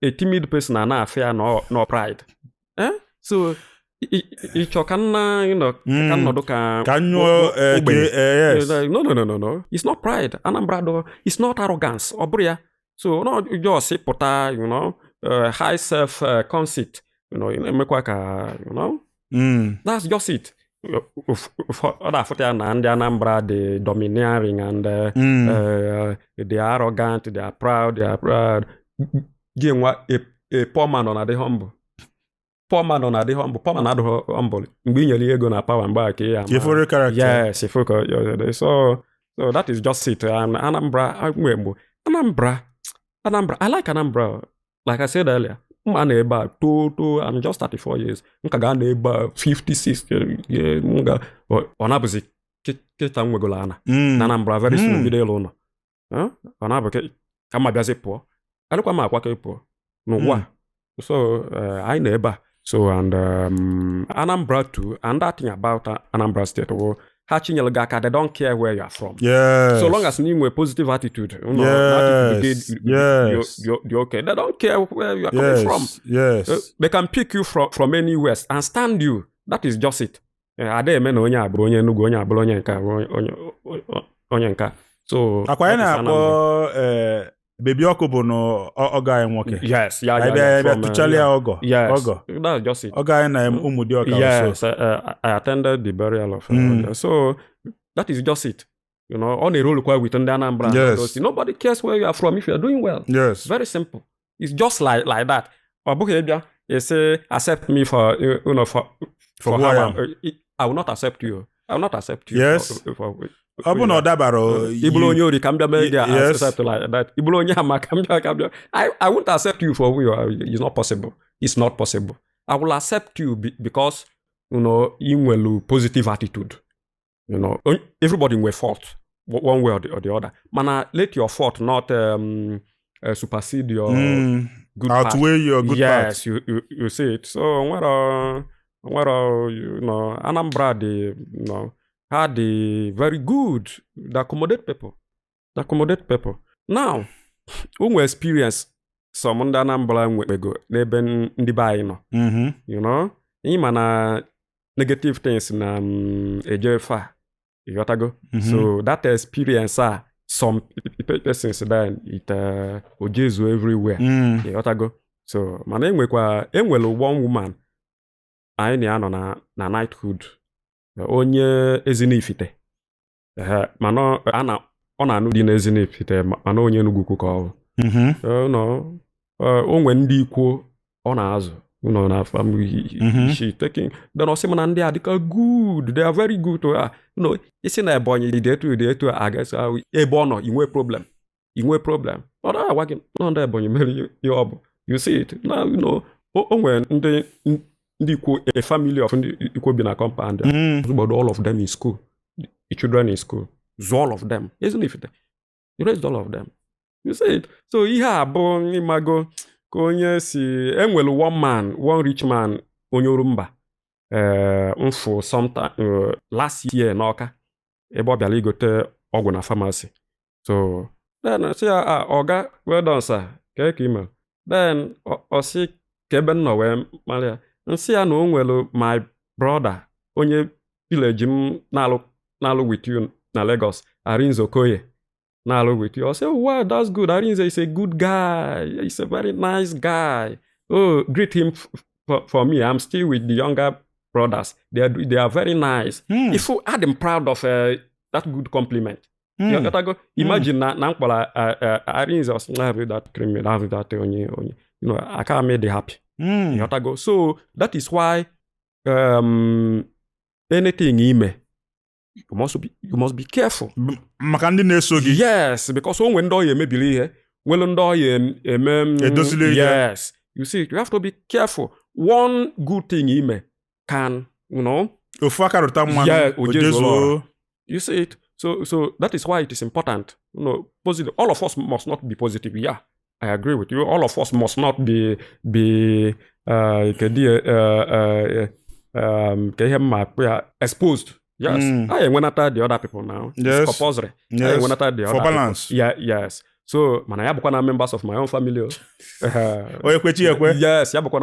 A timid person na affair no pride. So ịchọ ka nna ka nnọdụ ka yes. No. It's not pride. Anambra it's not arrogance. Ọ bụrụ ya. So no just pụta high self conceit emekwa ka that's just it. Ọ na-afụta ya na ndị Anambra dị domineering and they are arrogant, they are proud. Gị nwa a poor man on the humble. Poor man adịghị humble. Mgbe ị nyere ego na power mgbe aka ya. Ifuru character. Yes, ifuru. So that is just it. Anambra, I like Anambra. Like I said earlier, I'm ebe I'm just 34 years. Nka ga na ebe 56 ọ na-abụzi kịta nwegolo ana. Na Anambra very soon bido ịlụ ụlọ. Ọ na-abụ ka mma bịazi pụọ. Alụkwa m akwa ka pụọ n'ụwa. So I know ebe. So and Anambra too, and that thing about Anambra State, they don't care where you are from. Yes. So long as you have a positive attitude, you're okay. They don't care where you are coming from. Yes. They can pick you from anywhere and stand you. That is just it. So Baby ọkụ bụ na ọga anyị nwoke. Yes, ebe tụchali ya ọgọ. Yes, that's just it. Ọga anyị na ụmụ dị ọka. Yes, I attended the burial of so that is just it. On a roll with ndị Anambra. Yes. Nobody cares where you are from if you are doing well. Yes. Very simple. It's just like that. Ọ bụghị ịbịa, you say accept me for for who I am. I will not accept you. I will not accept you. Yes. Ọ bụ na ọ dabara Ibulu onye ori ka m bịa mee dị accept like that. Ibulu onye ama ka m bịa. I won't accept you for who you are. It's not possible. It's not possible. I will accept you because you nwere positive attitude. Everybody will fault one way or the other. Mana let your fault not supersede your good part. Outweigh your good part. Yes, you see it. So Anambra had the very good, they accommodate people. Now, we experience some ndị Anambra nwego n'ebe ndị be anyị nọ. Ịma na negative things na eje fa. You so that experience some persons then it ojezu everywhere. You so mana enwere one woman anyị na-anọ na knighthood. Onye Ezinifite. Mana ọ na-anụ dị n'Ezinifite mana onye Enugwu ka ọ bụ. O nwere ndị ikwo ọ na-azụ na family she taking then ọ sị m na ndị a dịka good, they are very good. Isi na Ebonyi dị etu I guess ebe ọ nọ inwe problem. Ọ na-agwa gị na ndị Ebonyi mere ihe ọ bụ. You see it. Now o nwere ndị ikwo a family of ndị ikwo bi na compound. But all of them in school. The children in school. All of them. Isn't it? You raised all of them. You see it. So ihe abụ imago ka onye si enwere one rich man onye Orumba mfụ sometime last year n'Ọka ebe ọ bịara igote ọgwụ na pharmacy. So then say oga well done sir. Ka email. Then ọ sị ka ebe nọ wee mara nsị ya na o nwere my brother onye village m na-alụ with you na Lagos, Arinze Okoye na-alụ with you. I say, oh, wow, that's good. Arinze is a good guy. He's a very nice guy. Oh, greet him for me. I'm still with the younger brothers. They are very nice. If I'm proud of that good compliment. You go imagine na mkpọrọ Arinze have that criminal, have that onye. I can't make them happy. You have to go. So that is why anything ime, you must be careful. Yes, because when do maybe yes, you see, you have to be careful. One good thing ime can, yeah, you see it. So that is why it is important. Positive. All of us must not be positive. Yeah, I agree with you. All of us must not be exposed. Yes. I went after the other people now. Yes. It's compulsory. Yes. I went after the other for balance. People. Yeah, yes. So, man, I have members of my own family. Yes, I have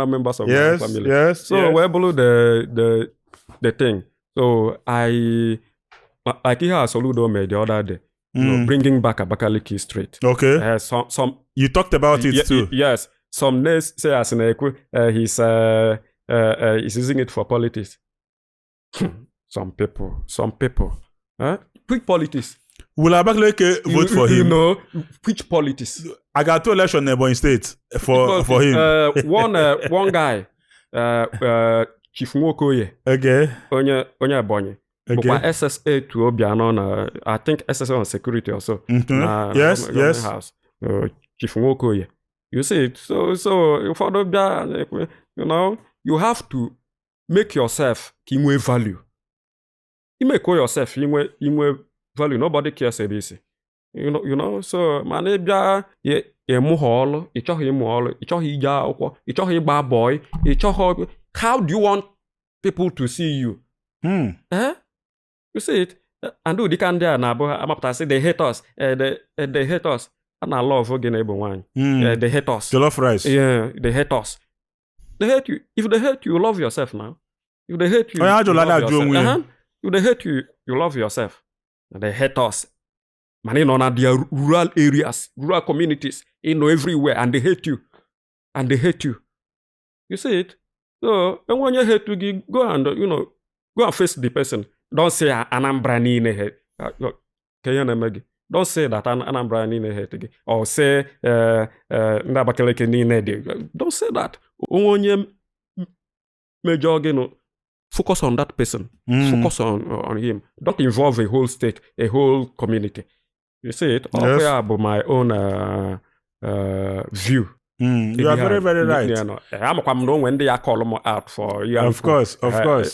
members of my own family. Yes. So, we're below the thing. So, like here Soludo made the other day, bringing back Abakaliki Street. Okay. Some you talked about it too. Yes. Some names say as he's using it for politics. Some people. Quick politics. Will Abakaliki vote for him? Which politics? I got 2 elections in Ebonyi State for him. One guy, Chief Nwokoye. Okay. Onye Ebonyi. But SSA to Obiano, I think SSA on security also. Yes. House. Chief Nwokoye. You see it. So for the, you have to make yourself inwe value. You make yourself inwe value. Nobody cares about this. So man, how do you want people to see you? You see it? And do the kind there now, but say they hate us. They hate us. And I love again everyone. They hate us. Jollof rice. Yeah, they hate us. They hate you. If they hate you, love yourself now. If they hate you, love yourself. If they hate you, you love yourself. And they hate us. Man, their rural areas, rural communities, everywhere, and they hate you. You see it? So, and when you hate to go and go and face the person. Don't say Anambra nine head. Don't say that Anambra nine head. Or say Ndabakeleke nine. Don't say that. Focus on that person. Focus on him. Don't involve a whole state, a whole community. You see it? Yes. About my own view. You are very, very right. I'm when they are calling out for you. Of course. Mba.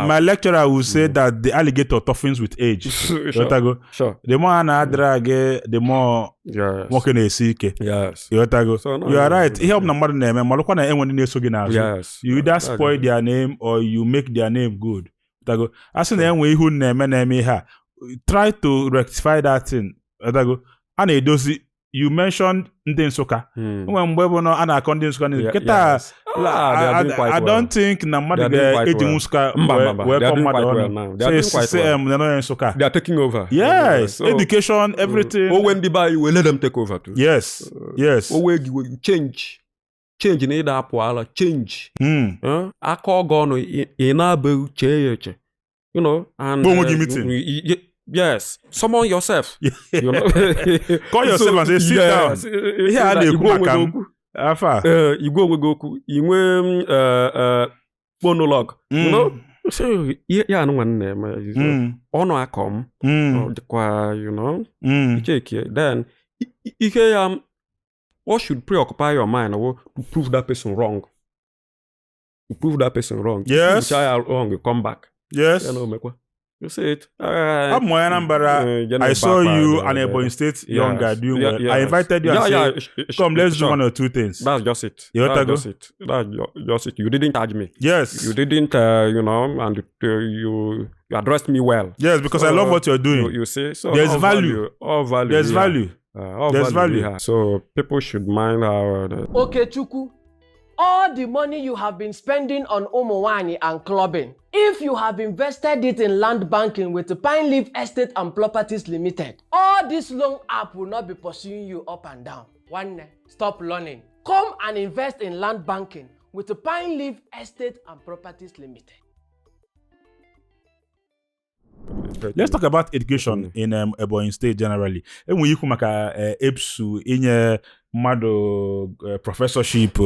My lecturer will say that the alligator toughens with age. Sure. The more I drag, the more walking a sick. Yes. You are right. He help number name. Yes. You either spoil their name or you make their name good. As in the way who name try to rectify that thing. And you mentioned Ndensoka. When Webono and condemns I don't think they are taking over. Yes, education, everything. When they buy, you will let them take over too. Yes. You change in either poala change. I call gone in a change. And yes, summon yourself. Call yourself and say, sit down. Here they go. You go with Goku. You monologue. So yeah, no one name. Honor I come. Check here. Then what should preoccupy your mind to prove that person wrong? Yes. Wrong, you come back. Yes. You see it. I'm Anambra. I saw you and Ebonyi State young guy doing well. I invited you and said, come, let's do 1 or 2 things. That's just it. That's just it. You didn't charge me. Yes. You didn't, and you addressed me well. Yes, because I love what you're doing. You see, so there's value. All value. There's value. There's value. So people should mind how. Okay, Chuku. All the money you have been spending on Umahi and clubbing, if you have invested it in land banking with the Pine Leaf Estate and Properties Limited, all this loan app will not be pursuing you up and down. Stop learning. Come and invest in land banking with the Pine Leaf Estate and Properties Limited. Let's talk about education in Ebonyi State generally. Enwe ikwu maka EBSU inye mmadụ professorship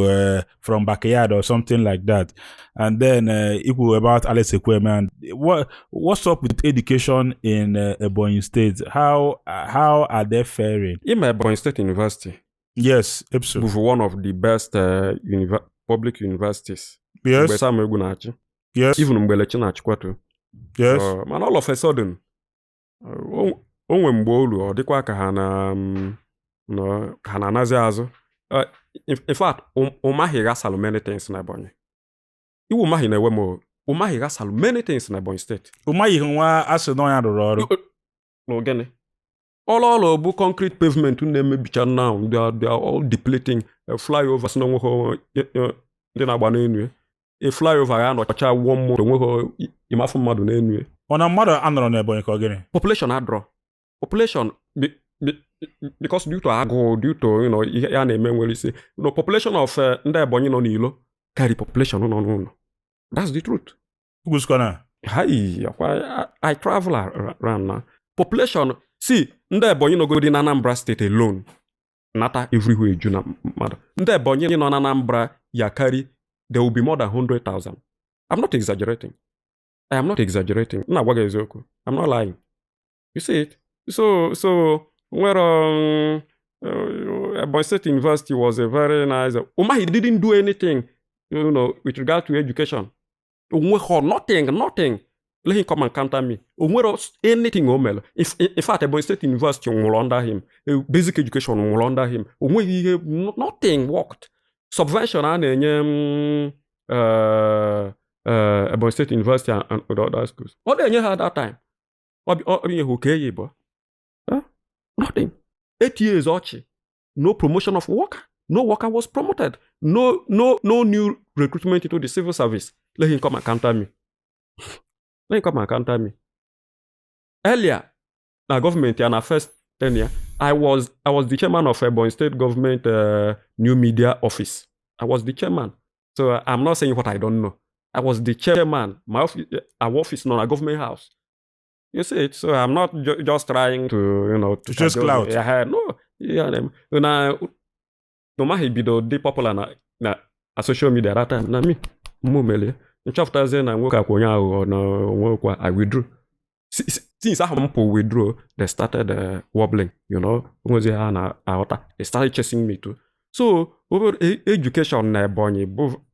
from backyard or something like that. And then ikwu about Alex Ekweme. And what's up with education in Ebonyi State? How are they faring? In Ebonyi State University. Yes, EBSU. With one of the best public universities. Yes. Yes. Even Mbelechi na-achịkwatu. Yes. Man, all of a sudden, onwe mgbe olu ọ dịkwa ka ha na-anazi azụ. In fact, Umahi ghasalụ many things na Ebonyi. Iwu Umahi na-ewe m Umahi ghasalụ many things na Ebonyi State. Umahi nwa asị na ya rụrụ ọrụ. N'ogene. All bụ concrete pavement na-emebicha now. They are all depleting. Flyovers na nweghị ndị na-agba n'enu. A flyover ya nọcha one more onweghị ịmafụ mmadụ n'enu. Ọ na mmadụ anọrọ n'Ebonyi ka ọ gịnị? Population adrọ. Population because due to agụụ, due to ihe ya na-eme nwere isi. Population of ndị Ebonyi nọ n'ilo carry population nọ n'ụlọ. That's the truth. Ugwuskwana. I travel around now. Population, see, ndị Ebonyi nọgodi na Anambra State alone. Nata everywhere ju na mmadụ. Ndị Ebonyi nọ na Anambra ya carry, there will be more than 100,000. I'm not exaggerating. I am not exaggerating. I'm not lying. You see it? So where Ebonyi State University was a very nice. Umahi didn't do anything, with regard to education. Nothing. Let him come and counter me. Anything omel. In fact, Ebonyi State University will under him. Basic education will under him. Nothing worked. Subvention and Ebonyi State University and other schools. What did you have that time? Nothing. 8 years archie. No promotion of worker. No worker was promoted. No new recruitment into the civil service. Let him come and counter me. Earlier, the government in our first tenure, I was the chairman of Ebonyi State Government New Media Office. I was the chairman. So I'm not saying what I don't know. I was the chairman. Our office not a government house. You see it? So I'm not just trying to, to just clout. No. Yeah. Umahi bido dị popular na social media that time. Na me, mumele. Nchaftaze na nwoke akwa onye aghụghọ na nwekwa I withdrew. Since I withdrew, they started wobbling, Onwezi ha na aghọta. They started chasing me too. So, over education na Ebonyi,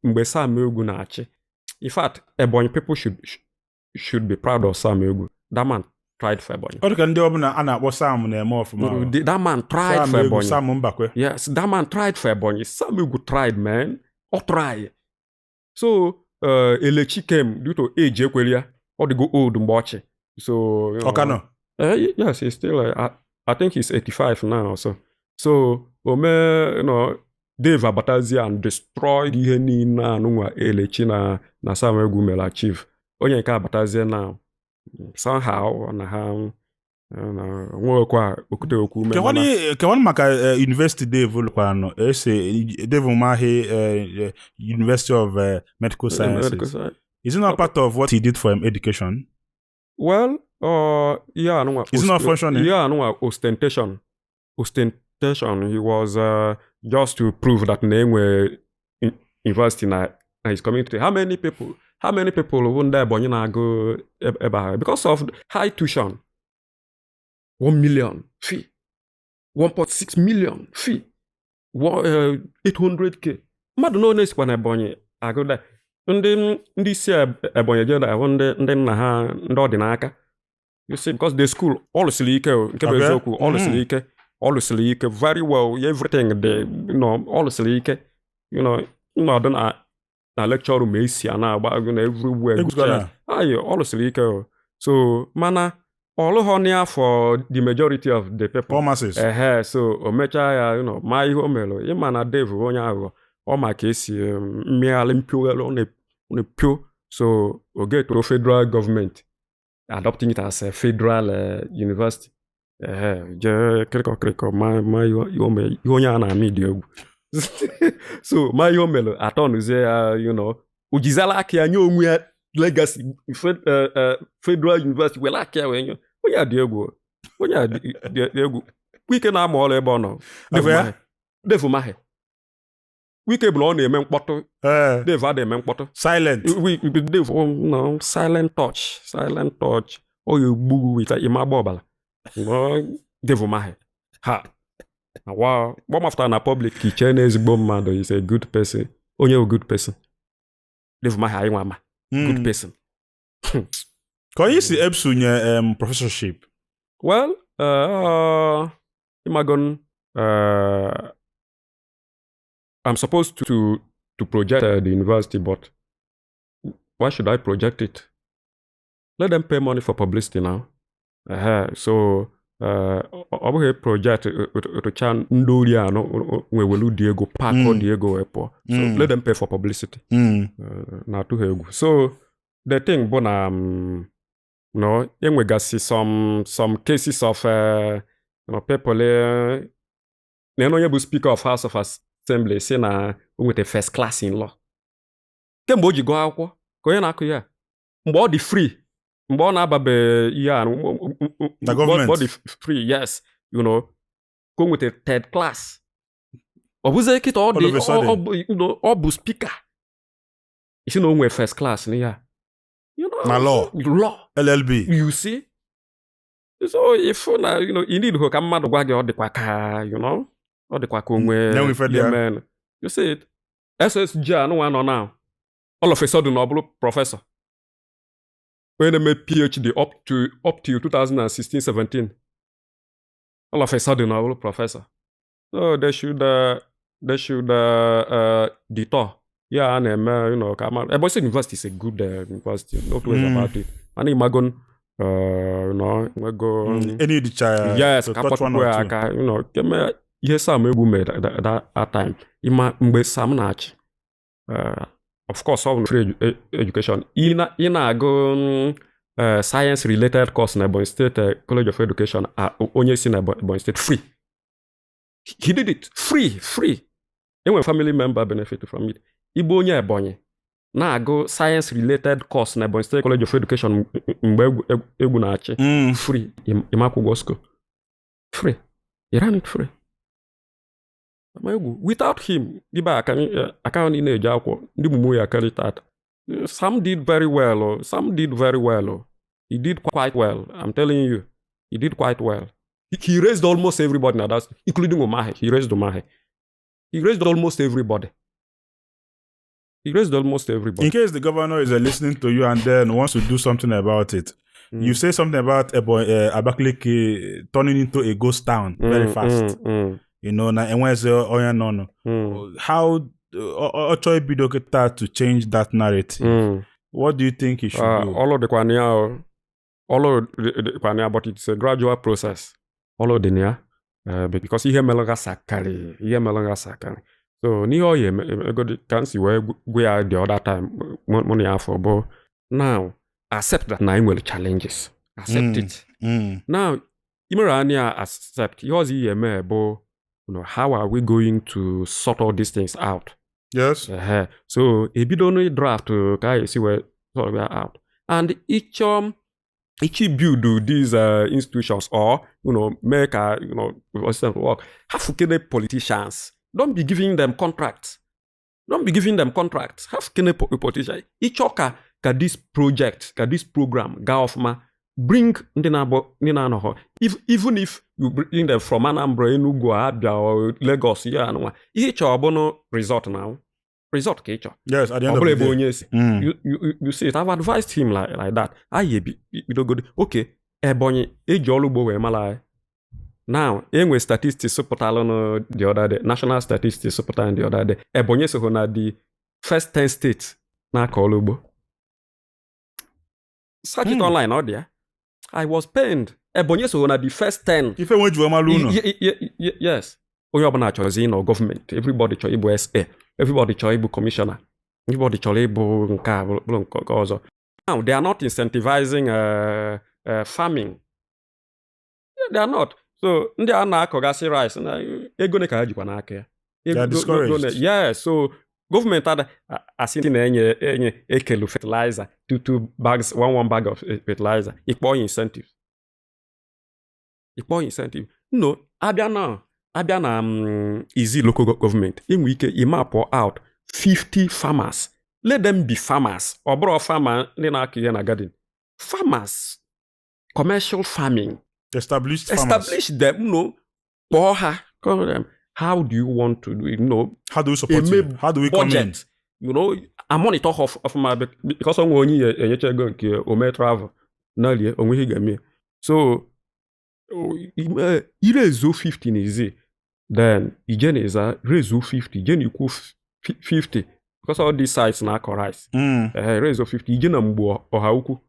mgbe Sam Egwu na-achị. In fact, Ebonyi people should be proud of Sam Egwu. That man tried for Ebonyi. Ọ dịka ndị ọbụla a na-akpọ Sam na-eme ọfụma. That man tried for Ebonyi. Sam Mbakwe. Yes, that man tried for Ebonyi. Sam Egwu tried, man. Or try. So, Elechi came due to age ekwelia. Or they go old mgbe. So, Okano. Yes, he's still. I think he's 85 now or so. So, Dave abatazi and destroyed ihe niile anụnwa Elechi na Sam Egwu mere achieve. Onye nke abatazi now. Somehow na ha nwekwa okute okwu kewani maka University Dave lukwano Dave Umahi University of Medical Sciences. Is it not part of what he did for education? Well, is it not functioning? Ostentation. He was just to prove that name were university na his community. How many people won't die Ebonyi na go eba because of high tuition? 1 million fee, 1.6 million fee, 800k. Mmadụ na onye sikwa na Ebonyi agụ da. Ndị isi Ebonyi je da ndị nna ha ndị ọdịnaka. You see, because the school all sili ike nke bụ eziokwu all sili ike very well, everything they all sili ike, ọdụ na lecture room esi na agba na everywhere all sili ike. So mana all honor for the majority of the people. Masses. So omecha ya ma ihe o melo ịma na Dave onye aghụghọ ọ ma ka esi mmeghalị mpio pio. So o get to federal government adopting it as a federal university. Je kriko ma onye a na-amị dị egwu. So ma ihe o melo atọnụzie ya ujizala aka ya nye onwe ya legacy federal university were like ya wenyo onye adị egwu Wike na-ama ọrụ ebe ọ nọ Dave Umahi Wike bụ na ọ na-eme mkpọtụ Dave adị eme mkpọtụ silent Dave no silent touch ọ ga-egbu wita ime agba ọbala Dave Umahi ha wow gbamafta na public iche na ezigbo mmadụ is a good person onye a good person Dave Umahi anyị nwa ama good person ka onye si ebsunye professorship well Imagon I'm supposed to project the university, but why should I project it? Let them pay money for publicity now. So ọ bụghị project rụcha ndị ori anọ nwewelu dị ego pakọ dị ego wee pụọ. So let them pay for publicity. Na-atụ ha egwu. So the thing bụ na no enwegasị some cases of people na onye bụ speaker of House of Assembly si na o nweta first class in law kemgbe o ji gụọ akwụkwọ ka onye na-akụ ya mgbe ọ dị free mgbe ọ na-ababe ihe a mgbe ọ dị free yes you know ka o nweta third class ọ bụzie kịta ọ bụ speaker isi na o nwee first class na ya you know na law LLB you see so if you need ka mmadụ gwa gị ọ dịkwa ka ọ dịkwa ka onwe you see it SSG anụnwa nọ now all of a sudden ọ bụrụ prọfesọ onye na-eme PhD up to 2016-17 all of a sudden ọ bụrụ prọfesọ so they should detour a na-eme ka Ebonyi State University is a good university no two ways about it and imagon nwego yes ka kpọtụkwe aka keme ihe Sam Egwu made that time mgbe Sam na-achị of course all free education ị na-agụ science related course na Ebonyi State College of Education onye si na Ebonyi State free he did it free enwere family member benefit from it Igbo onye Ebonyi na-agụ science related course na Ebonyi State College of Education mgbe egwu na-achị free ịmakwụgwọ school free he ran it free without him dibe aka ndị na-eji akwụkwọ ndị mumu ya carry that Sam did very well he did quite well I'm telling you he did quite well he raised almost everybody now that's including Umahi he raised almost everybody in case the governor is listening to you and then wants to do something about it you say something about Abakaliki turning into a ghost town very fast na enweze onye nọ how Ochoy Bidoketa to change that narrative what do you think he should do? All of the kwanya but it's a gradual process all of the near because ihe melanga sakari so n'ihe oye egodi can see where we are the other time money afọ but now accept that na will challenges accept it now imerania accept yours eme bo how are we going to sort all these things out? Yes. So a bidon draft to see where sort of out. And each build these institutions or make work. Have politicians. Don't be giving them contracts. Have politicians. Each ka this project, this program, Gaofma. Bring even if you bring them from Anambra, Enugu, Abia, or Lagos, ihe chọrọ result now. Result ka ịchọ. Yes, at the end of the day. You see it. I've advised him like that. Okay, Ebonyi, eji ọrụ ugbo wee mala. Now, enwe statistics pụtara the other day, national statistics pụtara the other day. Ebonyi so na the first 10 states na-akọ ọrụ ugbo. Search it online, ọ dị ya. I was pained. Ebonyi so na the first 10. Ife nwe juwe malu no. Yes. Onye ọbụla chọrọzi ịnọ government. Everybody chọrọ ịbụ SA. Everybody chọrọ ịbụ commissioner. Everybody chọrọ ịbụ nke a bụrụ nke ọzọ. Now they are not incentivizing farming. They are not. So ndị a na-akọgasị rice na ego ne ka ha jikwa n'aka ya. They are discouraged. Yeah, so Government had asị na-enye ekelu fertilizer, two bags, one bag of fertilizer. Ikpọ incentive. No, abịa na easy local government. Inwe ike imap out 50 farmers. Let them be farmers. Ọ bụrụ farmer ndị na-akụ ihe na garden. Farmers, commercial farming. Establish them, kpọọ ha, call them. How do you want to do it? How do we support you? How do we budget, come in? I monitor of my because I'm only a go nke travel. Nalie onwe ihe ga-eme. So irezo 50 n'ezi. Then ijene is a rezo 50. Ijene ikwu 50 because all these sites na rice. Rezo 50 ijene mgbo ọha ukwu.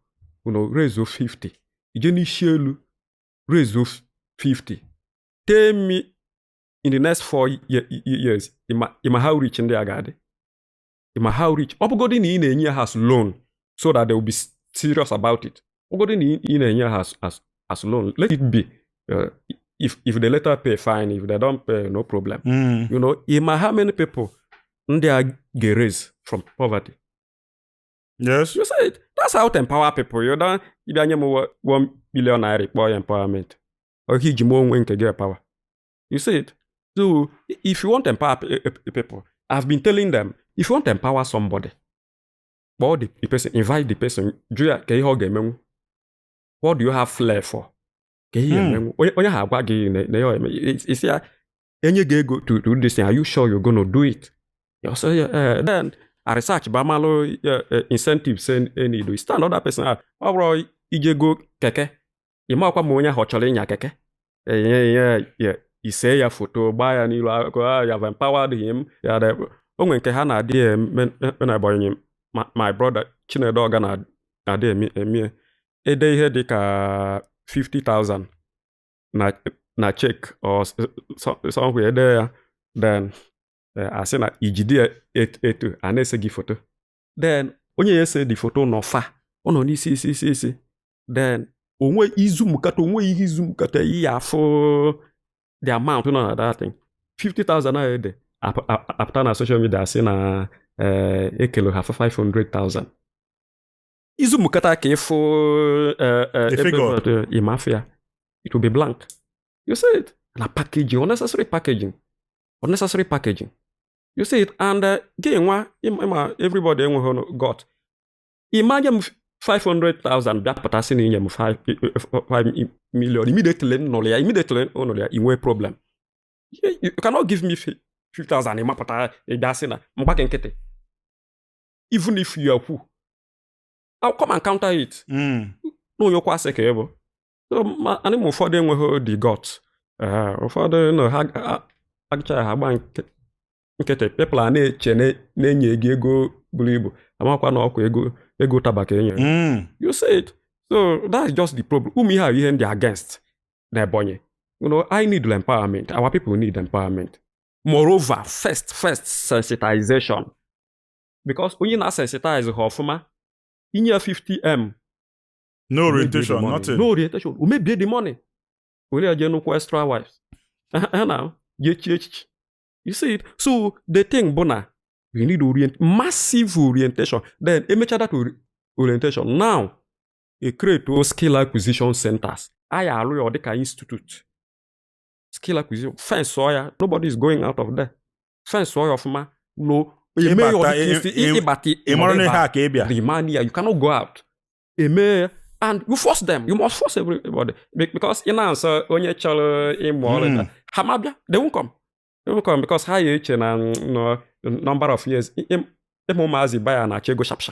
Rezo 50. Ijene ishelu rezo 50. Tell me in the next 4 years, ima how rich ndị agadi. Ima how rich. Ọbụgodị na ị na-enye ha as loan so that they will be serious about it. Ọbụgodị na ị na-enye ha as loan. Let it be. If they later pay, fine. If they don't pay, no problem. Ima how many people ndị a get raised from poverty? Yes. You say it. That's how to empower people. You don't. If you have $1 billion empowerment, or he onwe nke get power. You see it. So, if you want to empower people, I've been telling them, if you want to empower somebody, call the person, invite the person, what do you have flair for? It's go to do this thing. Are you sure you're going to do it? You say, then I research, Bamalo incentives any do. Stand another person, oh, go keke. You might come when you're keke. Yeah. Ise ya foto gbaa ya n'ilu akụkọ you have empowered him ya onwe nke ha na-adị Ebonyi my brother Chinedu Oga na-adị eme ede ihe dị ka 50,000 na check or somewhere ede ya then asị na ijide etu a na-ese gị foto then onye ya ese dị foto n'ọfa ọ nọ n'isi then onwe ihe izumkata iyi afọ the amount, that thing. 50,000 a day. After na social media, I say na ekelo have 500,000. Izu mukata kefo figure mafia. It will be blank. You see it? Na packaging, unnecessary packaging. You see it? And everybody got. Imagine 500,000 back patassin in 5 million immediately in problem. You cannot give me 50,000 in my pata even if you are who. I'll come and counter it. No, you're quite secure. So, animal for them will the gods. For the actually, people are ego believe. Ego tabak. You say it. So that's just the problem. Umahi here they against Ebonyi. I need empowerment. Our people need empowerment. Moreover, first sensitization. Because when you not sensitize Hofuma, in your 50M. No orientation, nothing. No orientation. We may pay the money. We are no extra wives. Now, you see it. So the thing, Bona. We need massive orientation. Then, imagine that orientation. Now, create skill acquisition centers. or the institute. Skill acquisition. Fence soya. Nobody is going out of there. Fence soya of ma. No. You cannot go out. And you force them. You must force everybody. Because in answer, when you tell Hamabia, they won't come. They won't come because high age and number of years. Mazi buy an go sharp.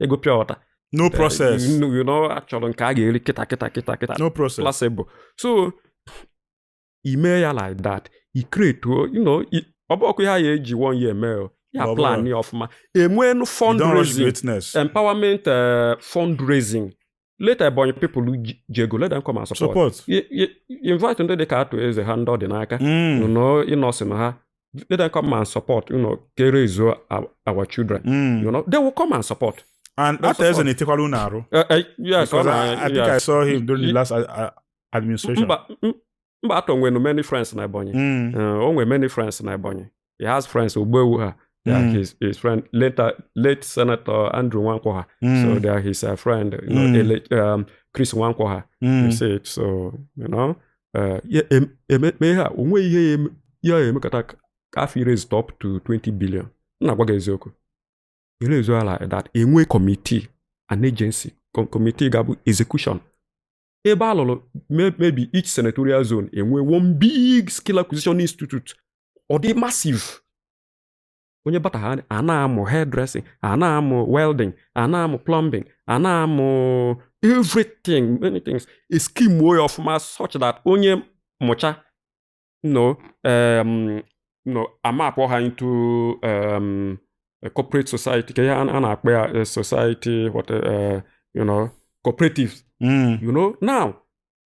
Go pure water. No process. Actually, kita. No process. Placebo. So, email like that. He create, about high age 1 year mail. Yeah, plan of my fundraising, empowerment, fundraising. Later, Ebonyi people go let them come and support. You invite them to car to raise the hand or the naka. Let them come and support. Raise our children. They will come and support. And that is an ethical narrow. Yes, because I think I saw him during the last administration. But when many friends in Ebonyi. Only many friends in Ebonyi. He has friends Ogbewu. His friend late Senator Andrew Nwankwo. So they are his friend, Chris Nwankwo. You see it. So onwe ihe ya emekata kafi raise up to 20 billion. Na gwa eziokwu. Ile ezo like that. Enwe committee, an agency, committee gabu execution. Ebe alolo maybe each senatorial zone enwe one big skill acquisition institute or the massive. Onye bata ha ana-amụ hairdressing, ana-amụ welding, ana-amụ plumbing, ana-amụ everything, many things. A scheme way of mass such that onye mụcha amapụ ha into a corporate society, ke ya ana-akpa a society, what cooperatives. Now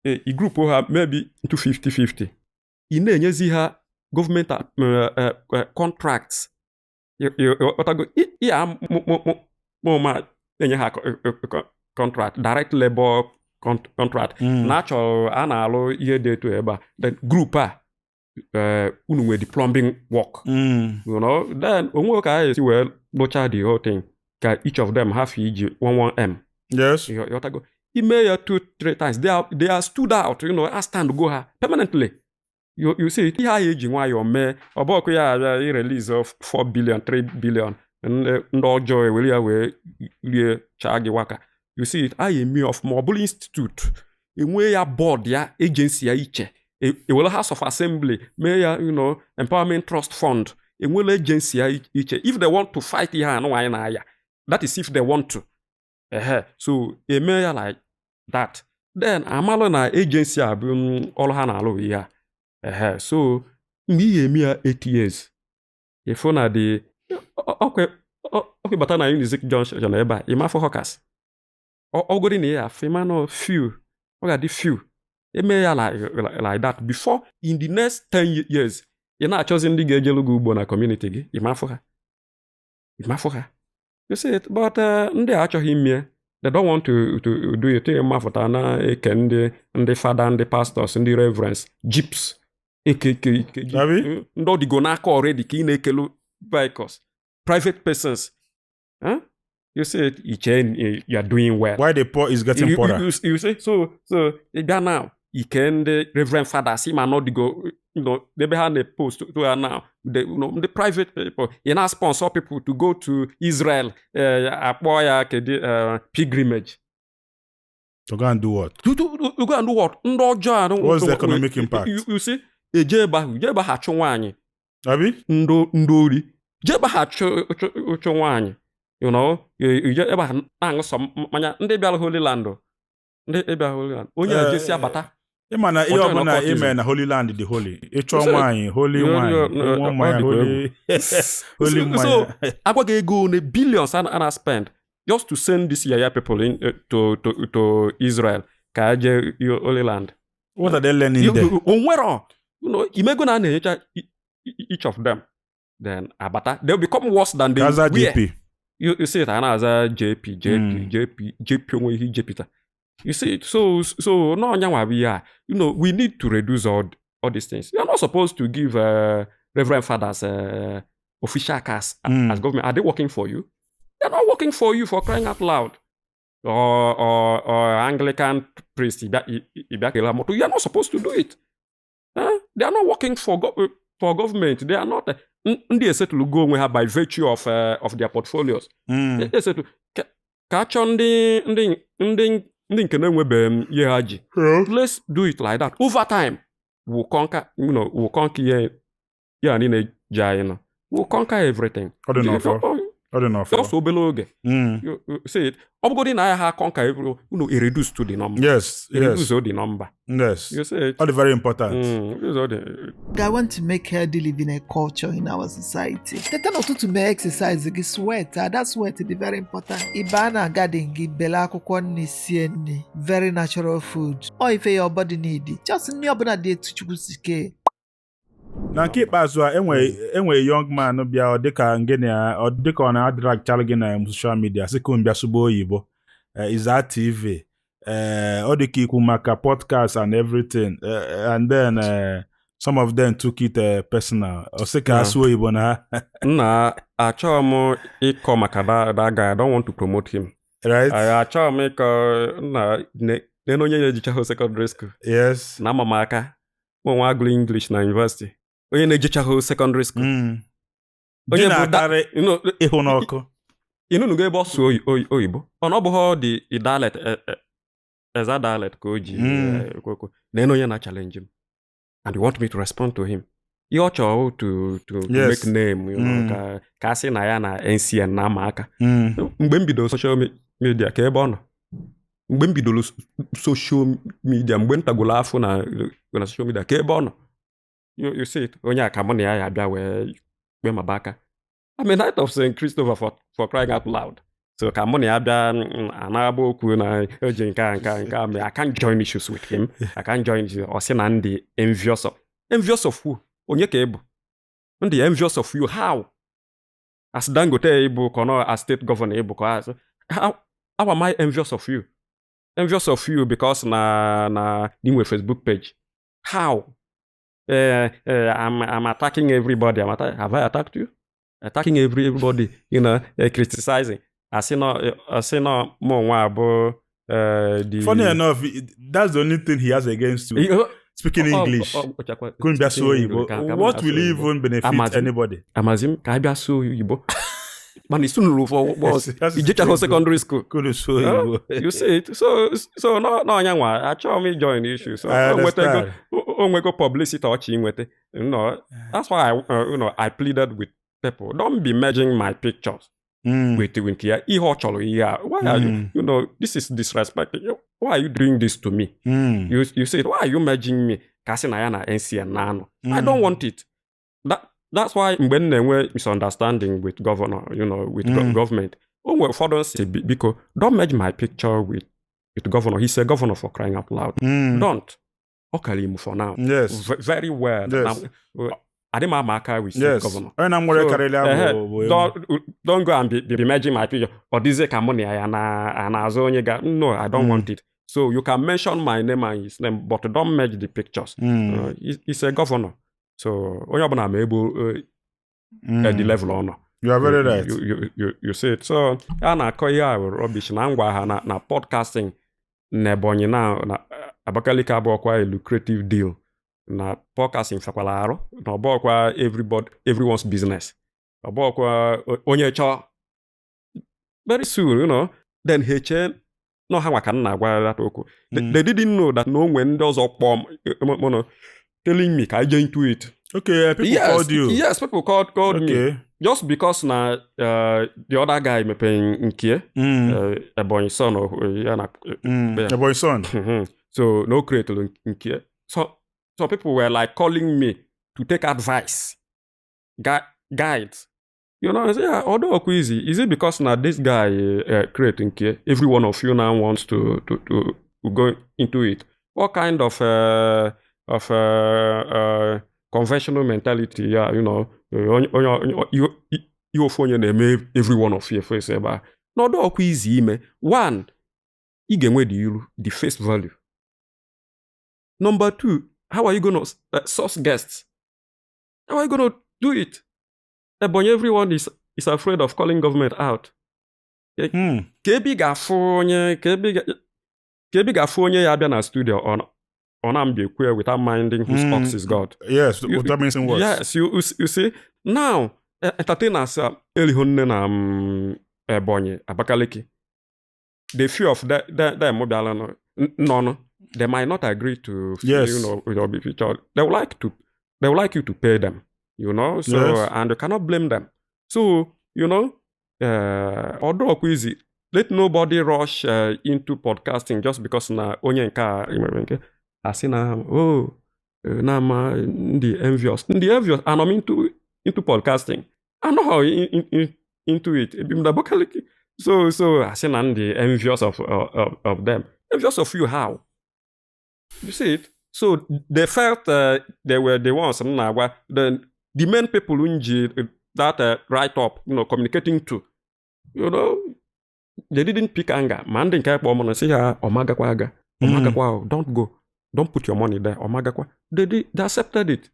a group ha maybe into 50-50. Ị na-enyezi ha government contracts. Contract, direct labor contract. Natural, analo ihe dị etu ebe a. Then group unu nwe the plumbing work. Then onwe ka esi wee lụcha the whole thing. Ka each of them have iji 11M. Yes. Ime ya 2-3 times. They are stood out, I stand go ha permanently. You see, ihe ahụ eji nwayọọ mee ọbọkụ ya release of 4 billion, 3 billion ndị ọjọọ ewere ya wee rie chaa gị waka. You see it, ahụ eme of Mobile Institute enwe ya board ya agency ya iche ewere House of Assembly mee ya Empowerment Trust Fund enwere agency ya iche if they want to fight ihe a nwaanyị na aya, that is if they want to. So eme ya like that, then amalụ na agency a bụ ọrụ ha na-alụ ihe a. So mgbe ihe eme ya 8 years ifo na the okay bata na Unizik Junction ebe a ịmafọ hawkers ọgodi na ya femano few ọ ga-adị few eme ya like that before in the next 10 years ị na-achọzi ndị ga-ejelu gị ugbo na community gị ịmafọ ha you see it, but ndị achọghị ime they don't want to do it. Mafụta na eke ndị fada, ndị pastors, ndị reverends, jeeps ndị ọdịgo n'aka already ka ị na-ekelu vehicles, private persons. You say you are doing well. Why the poor is getting poorer? You say so now you can the reverend father see man not go they behind the post to her now the private people you now sponsor people to go to Israel pilgrimage. To go and do what? To go and do what? What's the economic impact? You see jeba ha chụ nwaanyị abi ndori jeba ha chụ nwaanyị ebe ha na-aṅụ sọ mmanya ndị bịara Holy Land onye ejesi abata ịma na ihe ọbụla ime na Holy Land dị holy ịchọ nwaanyị holy nwaanyị holy mmanya. So agwaghị ego na billions ana spend just to send these yaya people in to Israel ka eje Holy Land. What are they learning there? Onwero imego na na-enyecha each of them then abata they'll become worse than they were. JP. You see it anaza JP onwe ihe jepita. You see it, so no nyanwa we are we need to reduce all these things. You are not supposed to give reverend fathers official cars as government. Are they working for you? They're not working for you, for crying out loud. Or Anglican priest, you are not supposed to do it. They are not working for government. They are not. They said to go by virtue of their portfolios. They said to catch on the let's do it like that. Over time, we'll conquer. We'll conquer. We'll conquer everything. I don't know. Just below. You see it. Obgodi na ha conquer every. Reduce to the number. Yes. Reduce the number. Yes. You see it. All very important. I want to make healthy living a culture in our society. The time to make exercise, get sweat. That sweat is very important. Ibana garden, give bela kukwani very natural food. Or if your body need it, just new abuna day to chukusike. Na nke ikpeazụ a enwe young man bịa ọ dịka ọ na-adrag chalgị na social media sị ka mbịa sụba oyibo Iza TV ọ dịka ikwu maka podcast and everything and then some of them took it personal. Oseka Asuo Ibona. Nna achọrọ m ịkọ maka that guy. I don't want to promote him. Right? Achọrọ m ịkọ na onye na-ejichaghị secondary school. Yes. Na ama m aka nwa agụrụ English na university. Onye na-ejichaghị secondary school. Onye na-akarị ịhụ n'ọkụ. Ịnụnụgo ebe ọ sụ oyibo. Ọ na ọ bụghị the dialect eza dialect ka o ji na onye na-challenge m. And you want me to respond to him. Ihe ọ chọrọ to make name, you know, ka asị na ya na NCN na ama aka. Mgbe m bidoro social media ka ebe ọ nọ. Mgbe m bidoro social media, mgbe ntagolo afọ na social media ka ebe ọ nọ. You see it, onye aka mụ na ya abịa wee maba aka. I'm a Knight of St. Christopher for crying out loud. So ka mụ na ya bịa anagba okwu na eji nke I can't join issues with him. I can't join ọ sị na ndị envious of who? Onye ka ebu? Ndị envious of you, how? As Dangote ebu kono as state governor ebu ko how am I envious of you? Envious of you because na inwe Facebook page. How? I'm attacking everybody. Have I attacked you? Attacking everybody, you know, criticizing. I see no more about the. Funny enough, that's the only thing he has against you. Speaking English. Couldn't be so Igbo. What will even benefit anybody? Amazim, can be so Igbo. Man, it's soon rule for boss. You just secondary school. Couldn't so Igbo. You see it. So no young one. I try me join the issue. So I understand. We go publicity watching with it. You know, that's why I pleaded with people. Don't be merging my pictures. With here. Why are you? You know, this is disrespectful. Why are you doing this to me? You say, why are you merging me? I don't want it. That's why when there were misunderstanding with governor, you know, with government. Because don't merge my picture with governor. He's a governor for crying out loud. Don't. Okay, for now. Yes. Very well. Yes. Now, Ademamaka with governor. Don't go and be merging my picture. Or this is no, I don't want it. So you can mention my name and his name, but don't merge the pictures. He's a governor. So I'm able at the level or no. You are very right. You say it. So I rubbish na podcasting na Ebonyi na Abakaliki abụọkwa a lucrative deal. Na podcasting fakwala arụ na ọbụọkwa everyone's business. Ọbụọkwa onye chọọ very soon, you know, then heche no ha nwaka nna agwa that okwu. They didn't know that no when those up telling me ka I get into it. Okay, people called you. Yes, people called me. Just because na the other guy me paying nke Ebonyi son or Ebonyi son. So no create nke. So people were like calling me to take advice, guides. You know, I say, although easy, is it because now this guy creating here, every one of you now wants to go into it? What kind of conventional mentality? Yeah, you know, you phone your name every one of you face about. No, do easy, me. One, you get where the face value. Number two, how are you going to source guests? How are you going to do it? Ebonyi, everyone is afraid of calling government out. Kebi ga fonye ya bịa na studio on am be queer without minding whose ox is God. Yes, that means in words. Yes, you see, now entertainers elihonne na Ebonyi, Abakaliki. The few of them no, they might not agree to, yes, you know, with your future. They would like you to pay them, you know. So yes, and you cannot blame them. So you know, although easy, let nobody rush into podcasting just because na onye nka asina nama the envious, and I'm into podcasting. I know how into it. So asina the envious of them. Envious of you how? You see it? So they felt they were the ones the main people that write up, you know, communicating to, you know, they didn't pick anger. Man didn't care about say omagakwaga. Don't go. don't put your money there. Omagakwa. They accepted it.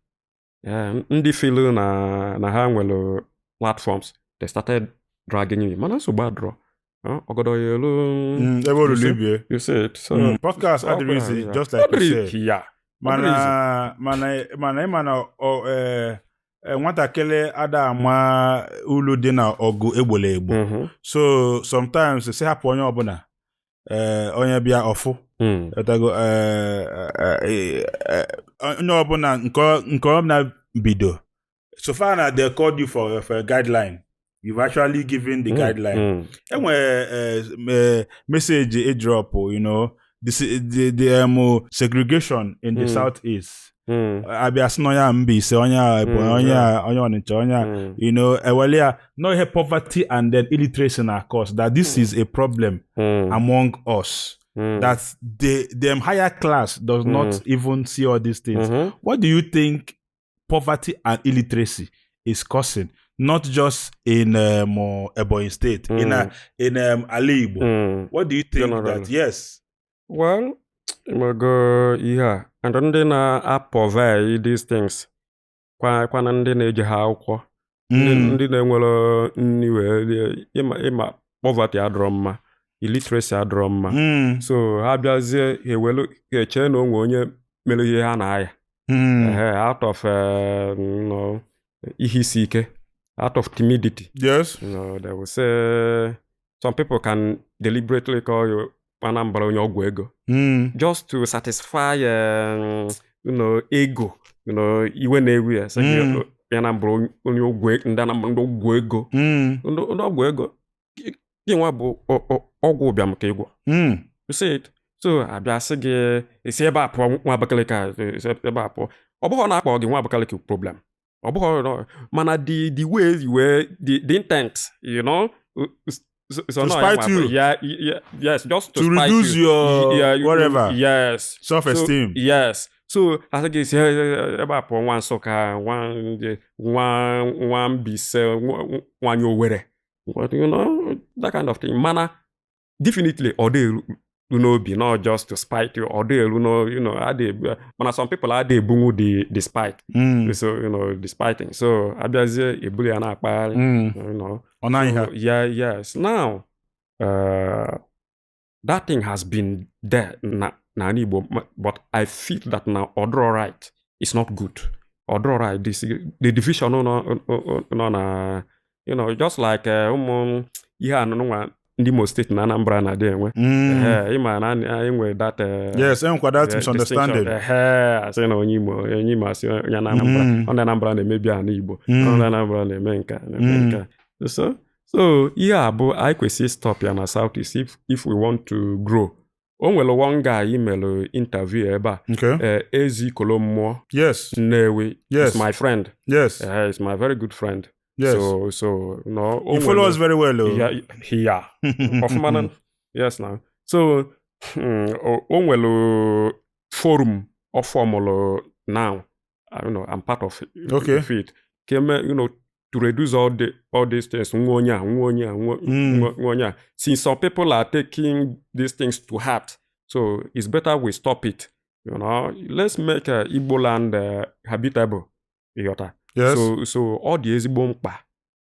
Ndị feel na ha nwere platforms, they started dragging you. Mana so bad draw. Ogodo yelu. You see it. So podcast are the reason, just like you said. Yeah. Mana nwatakịrị ada ama ulu dị na ọgụ egbole egbo. So sometimes say hapụ onye ọbụla onye bịa ọfụ onye ọbụla nke ọbụla bido. So far now they called you for a guideline. You've actually given the guideline. And when message a drop, you know, the segregation in the southeast. Abiasnoya mbi se onya you know, no poverty and then illiteracy of course that this is a problem among us. That the higher class does not even see all these things. What do you think poverty and illiteracy is causing? Not just in Ebonyi State, in Alibo. What do you think that? Yes. Well, yeah, and ndị na-apọvey these things kwana ndị na-eji ha akwụkwọ ndị na-enwere nni wee ịma poverty adọrọ mma, illiteracy adọrọ mma, so ha bịazie ewelu eche na onwe onye mere ihe ha na-aya out of ihe isi ike, out of timidity. Yes. You know, they will say some people can deliberately call you Anambra onye ọgwụ ego, just to satisfy you know, ego, you know, iwe na-ewu ya, say Anambra onye ọgwụ ndị Anambra ndị ọgwụ ego, ndị ọgwụ ego gị nwa bụ ọgwụ ụbịam ka ịgwọ. You see it? So abịa sị gị esi ebe a pụọ nwa Abakaliki ebe a pụọ, ọ bụghị na akpọ gị nwa Abakaliki problem, ọ bụghị mana the way you were the intent, you know, so to spite you. Yes, just to reduce you. Your whatever. Yes. Self-esteem. So, yes. So I think it's about one soccer, one bise, one you wear. But you know, that kind of thing. Mana definitely or they be not just to spite you, or they you know, are they mana some people are they bungu the spite. So you know, the spiting. So abiaze ebuli ana akpari, you know. So, yes. Now, that thing has been there, but I feel that now order right is not good. Order right, the division, you know, just like Imo State na Anambra na dey enwe. That yes, that misunderstanding. I say no onye Imo asị onye Anambra, onye Anambra na-eme bịa na Igbo, onye Anambra na-eme nka. So yeah, but I could see stop ya na Southeast if we want to grow. Onwere one guy email interview eba. Okay. Ezi Kolomo. Yes. Newe. Yes. It's my friend. Yes. It's my very good friend. Yes. So no. You follow us very well, though. Yeah. Of yes, now. So onwere forum or formal now. I don't know. I'm part of it. Okay. It. You know, to reduce all these things, since some people are taking these things to heart, so it's better we stop it. You know, let's make Igbo land habitable. Yes. So all the ezigbo mkpa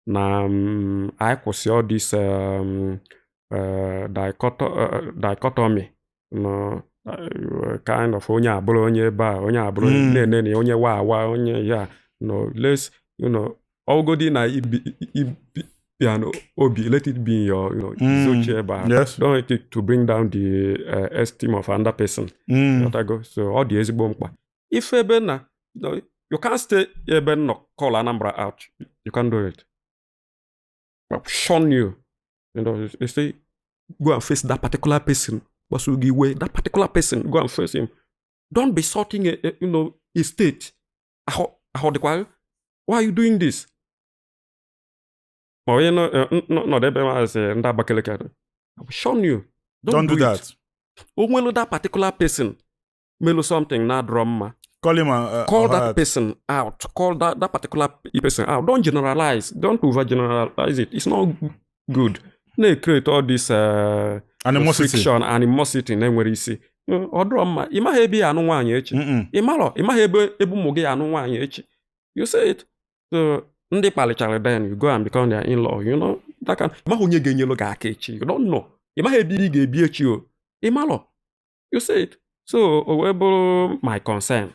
na I could see all this dichotomy, you know, kind of onye abụrụ onye ebe a, onye abụrụ nene onye wa onye ya. No, let's, you know, all good in obi, let it be in your, you know, yes. Don't let it to bring down the esteem of another person. So all the ezigbo mkpa. If ebe na, you know, you can't stay ebe no call Anambra out. You can't do it. But shun you. You know, you say, go and face that particular person. That particular person, go and face him. Don't be sorting a state. Why are you doing this? Oh, you know, I will shun you. Don't do that. When that particular person melo something na drama, call him call that person out. Call that particular person out. Don't generalize. Don't overgeneralize it. It's not good. They create all this animosity. Friction, animosity. Then where you see, ọ dịrọ mma ịmaghị ebe ya anụ nwaanyị echi ịmaghị ebe ụmụ gị anụ nwaanyị echi you say it so ndị kpalichara then you go and become their in-law that kind ịmaghị onye ga-enyelu gị aka echi you don't know ịmaghị ebe ị ga-ebi echi o ịmalọ you say it so o wee bụrụ my concern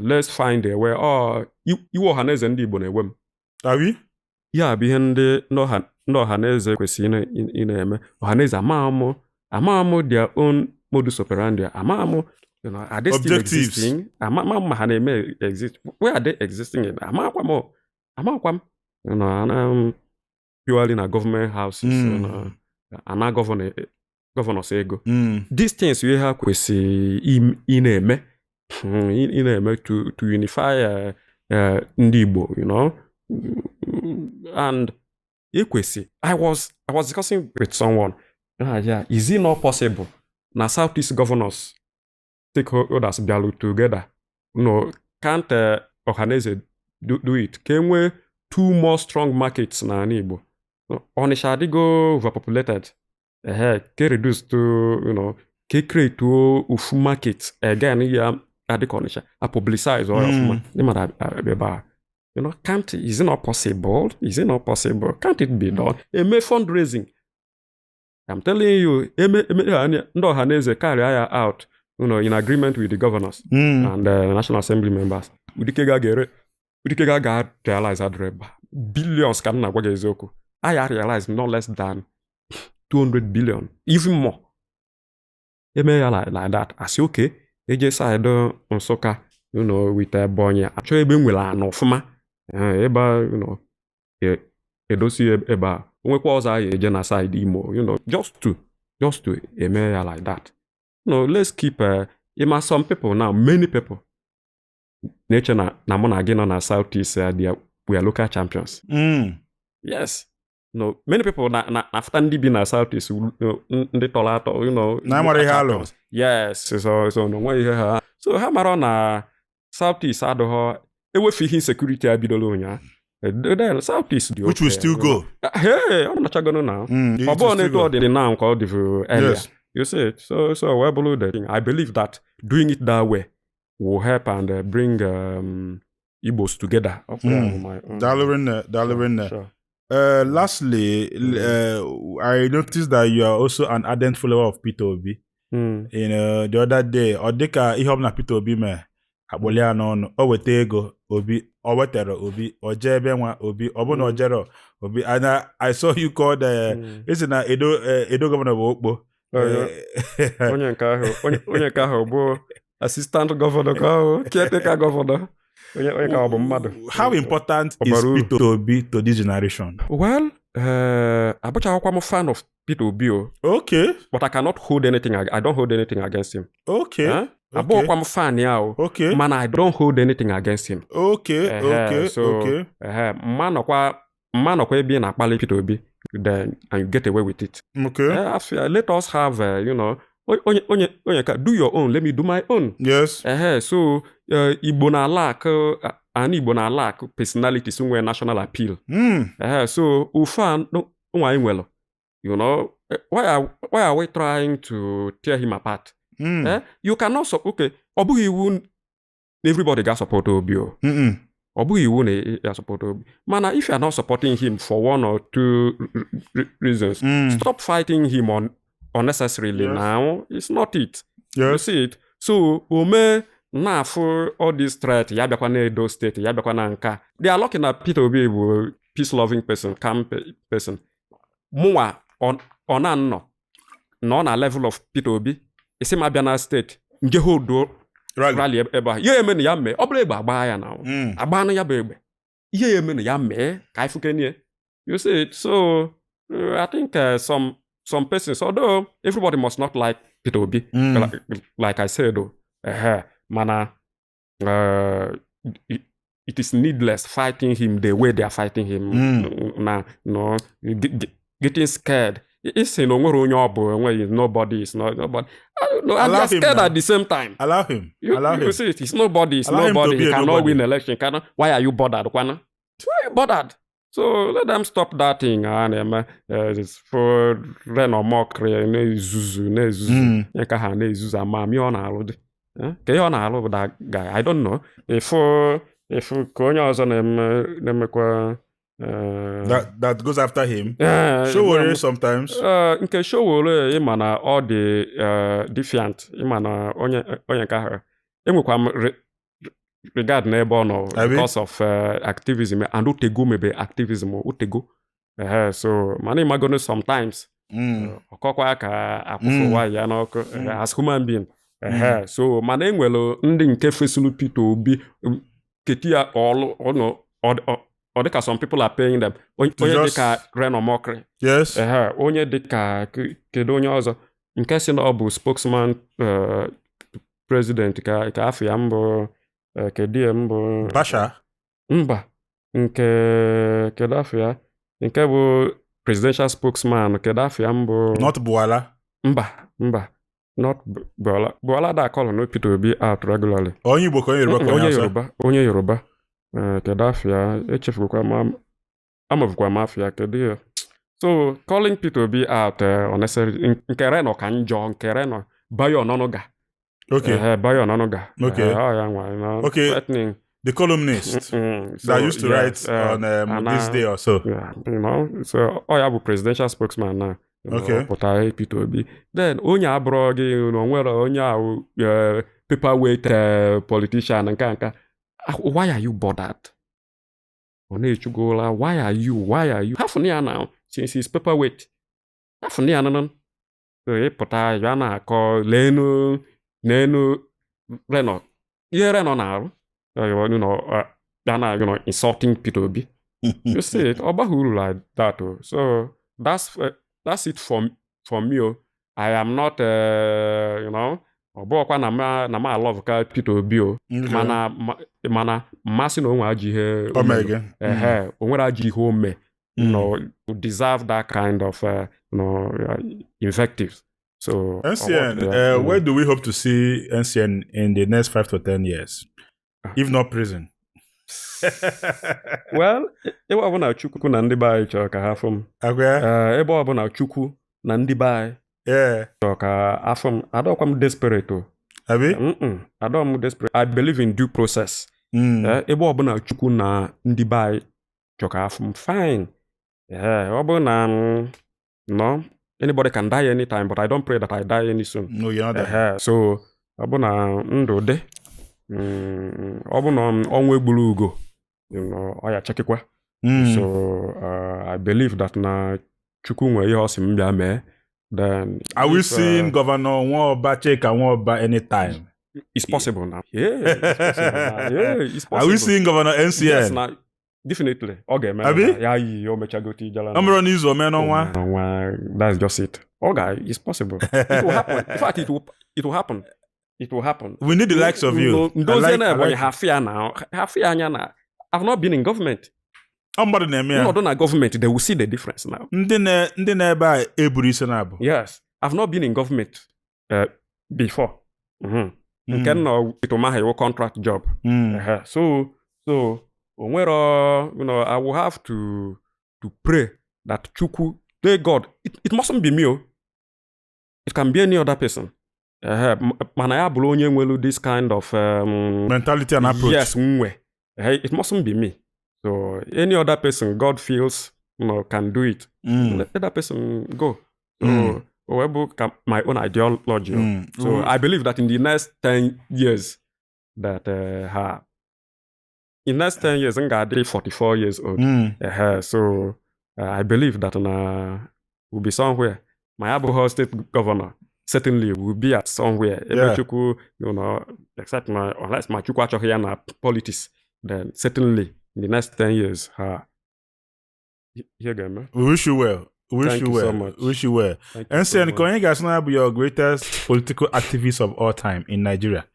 let's find a way iwe ọhaneze ndị Igbo na-ewe m ya bụ ihe ndị ọhaneze kwesịrị ị na-eme ọhaneze amaamụ their own modus operandi amaamụ are they still existing ma ha na-eme exist where are they existing in amakwa m purely na government houses ana governors ego these things we ha kwesịrị ị na-eme to unify ndị Igbo and ekwesị I was discussing with someone is it not possible na Southeast governors stakeholders bịaru together can't ọhaneze do it ka enwee 2 more strong markets na Igbo Onitsha adịgo overpopulated ke reduce to ke create ofu market again ya adịka Onitsha a publicize ọfụma ndị mmadụ ebe a is it not possible can't it be done eme fundraising I'm telling you ndị ọhaneze carry ya out in agreement with the governors and National Assembly members udike ga realize adreba billions ka m na-agwa gị eziokwu I realize no less than 200 billion even more eme ya like that asị okay eje side Nsụka with Ebonyi achọ ebe nwere ana ọfụma ebe edosi ebe a onwekwa ọzọ anyị eje na side Imo just to eme ya like that let's keep some people now many people nature na mụ na gị nọ na Southeast we are local champions yes many people na after ndị bi na Southeast ndị tọrọ atọ na amara ihe alụ yes so no nwe ihe ha so ha mara na Southeast adịghọ ewefu ihe insecurity abidolo ụnyaa then Southeast dị which will still go ọ nachagono na ọ bụrụ na etu ọ dị now ka ọ dị earlier you see it so well below the thing I believe that doing it that way will help and bring Igbos together Sure. Lastly, I noticed that you are also an ardent follower of Peter Obi. The other day, Odeka ihom Peter Obi me akpolia n'ọnụ o weta ego Obi o wetara Obi o je ebe nwa Obi ọ bụ na o jero Obi and I saw you called is na Edo governor bụ Okpo onye nke ahụ bụ assistant governor ka ahụ caretaker governor onye ka ọ bụ mmadụ. How important is Peter Obi to this generation? Well, abụchaghịkwa m fan of Peter Obi. Okay. But I cannot hold anything. I don't hold anything against him. Okay. Abụghịkwa m fan ya o. Okay. Man, I don't hold anything against him. Okay. So, mmanọkwa ebe ị na-akpali Peter Obi, then and you get away with it. Okay. Let us have, onye ka do your own, let me do my own. Yes. So Igbo na lack personalities nwere national appeal. So ufa nwa nwelo, why are we trying to tear him apart? You cannot okay, ọ bụghị iwu everybody ga support Obi. Ọ bụghị iwu na support Obi. Mana if you are not supporting him for one or two reasons, stop fighting him unnecessarily. Yes. Now it's not it. Yes. You see it. So na for all this threat ya bịakwa na Edo State ya bịakwa na nka, they are looking at Peter Obi bụ peace loving person, calm person. Mụnwa ọ nọ na level of Peter Obi isi ma bịa na state nje hold rally ebe ahụ ihe eme na ya mee ọ bụla egbe agba ya na agba na ya bụ egbe ihe eme na ya mee ka ifukenie. You see it. So I think some persons, although everybody must not like Peter Obi, like I said, mana it is needless fighting him the way they are fighting him now. Getting scared. It's nobody is not nobody. And they are scared at the same time. Allow him. You see it. It's nobody. It's nobody. He cannot win election. Why are you bothered, Kwana? Why are you bothered? So let them stop that thing. It's for ren or mockery na-ezuzu ka ha na-ezuzu ama mi ọ na-alụ dị. Ka ihe ọ na-alụ bụ that guy. I don't know. If ka onye ọzọ na-emekwa that goes after him. Showore sometimes. Nke Showore ịma na ọ dị defiant. Ịma na onye nke ahụ enwekwa m regard n'ebe ọ nọ because of activism and utego mebe activism utego. So mana ịmagono sometimes ọkọkwa ka akwụfụ nwaanyị ya n'ọkụ as human being. So mana enwelu ndị nke fesulu Peter Obi keti ya ọ dịka some people are paying them. Onye dịka Reno Mokri. Yes. Onye dịka kedu onye ọzọ nke si na ọ bụ spokesman president ka afọ ya mbụ kedu ya mbụ Basha. Mba nke kedu afọ ya nke bụ presidential spokesman kedu afọ ya mbụ Not Buala. Mba not Buala. Buala da call no Peter Obi out regularly. Onye Igbo ka onye Yoruba. Kedu afọ ya echefukwa m amavukwa m afọ ya kedu ya. So calling Peter Obi out unnecessary nke Reno ka njọ nke Reno Bayo Ononuga. Okay. Bayo Ononuga. Okay. Okay. Threatening. The columnist that used to write on this day or so. Yeah, so ya bụ presidential spokesman now. Okay. Pụtara Peter Obi. Then onye abụrụ gị na nwere onye ahụ paperweight politician nka. Why are you bothered? Why are you? Half an year now since he's paperweight. Half an year now. So he pụta ya na-akọ lenu Reno. Ihe Reno na-arụ. Insulting Peter Obi. You see it, Obahuru like that. So that's it for me. I am not, ọbụkwa na ma love ka Peter Obi. Mana mmasị na onwe ajị ihe o nwere ajị ihe ome to deserve that kind of invectives. So NCN, where do we hope to see NCN in the next 5 to 10 years? If not prison. Well, ebe ọbụla Chukwu na ndị be anyị chọrọ ka ha fụ m. Ebe ọbụla Chukwu na ndị be anyị chọrọ ka afụ m. Adọkwa m desperate. Adọ m desperate. I believe in due process. Ebe ọbụla Chukwu na ndị be anyị chọrọ ka afụ m. Fine. Ọ bụrụ na no, anybody can die anytime, but I don't pray that I die any soon. No, you're not there. So ọ bụ na ndụ dị. Ọ bụ na ọnwa egburu ugo ọ ya chekikwa. So I believe that na Chukwu nwe ihe ọ sị m bịa mee. Then are we seeing Governor Nwoba Chika Nwoba anytime? It's possible now. Yeah, it's possible now. Yeah, it's possible. Are we seeing Governor NCN? Yes, now, definitely. Okay, man. Yeah, you mechagoti jala. That's just it. Okay, it's possible. It will happen. In fact, it will happen. It will happen. We need the likes of you. I've not been in government. Not done a government, they will see the difference now. Yes, I've not been in government before. With Umahi, contract job. So where I will have to pray that Chukwu, thank God, it mustn't be me. It can be any other person. This kind of mentality and approach. Yes, it mustn't be me. So any other person God feels can do it. Let that person go. So my own ideology. So I believe that in the next 10 years that in next 10 years I'm gonna be 44 years old. So I believe that we'll be somewhere. My Ebonyi State governor certainly will be at somewhere. Except unless my Chukwu here na politics, then certainly in the next 10 years, here again, man. We wish you well. Thank you so much. Wish you well. And can you guys know your greatest political activist of all time in Nigeria?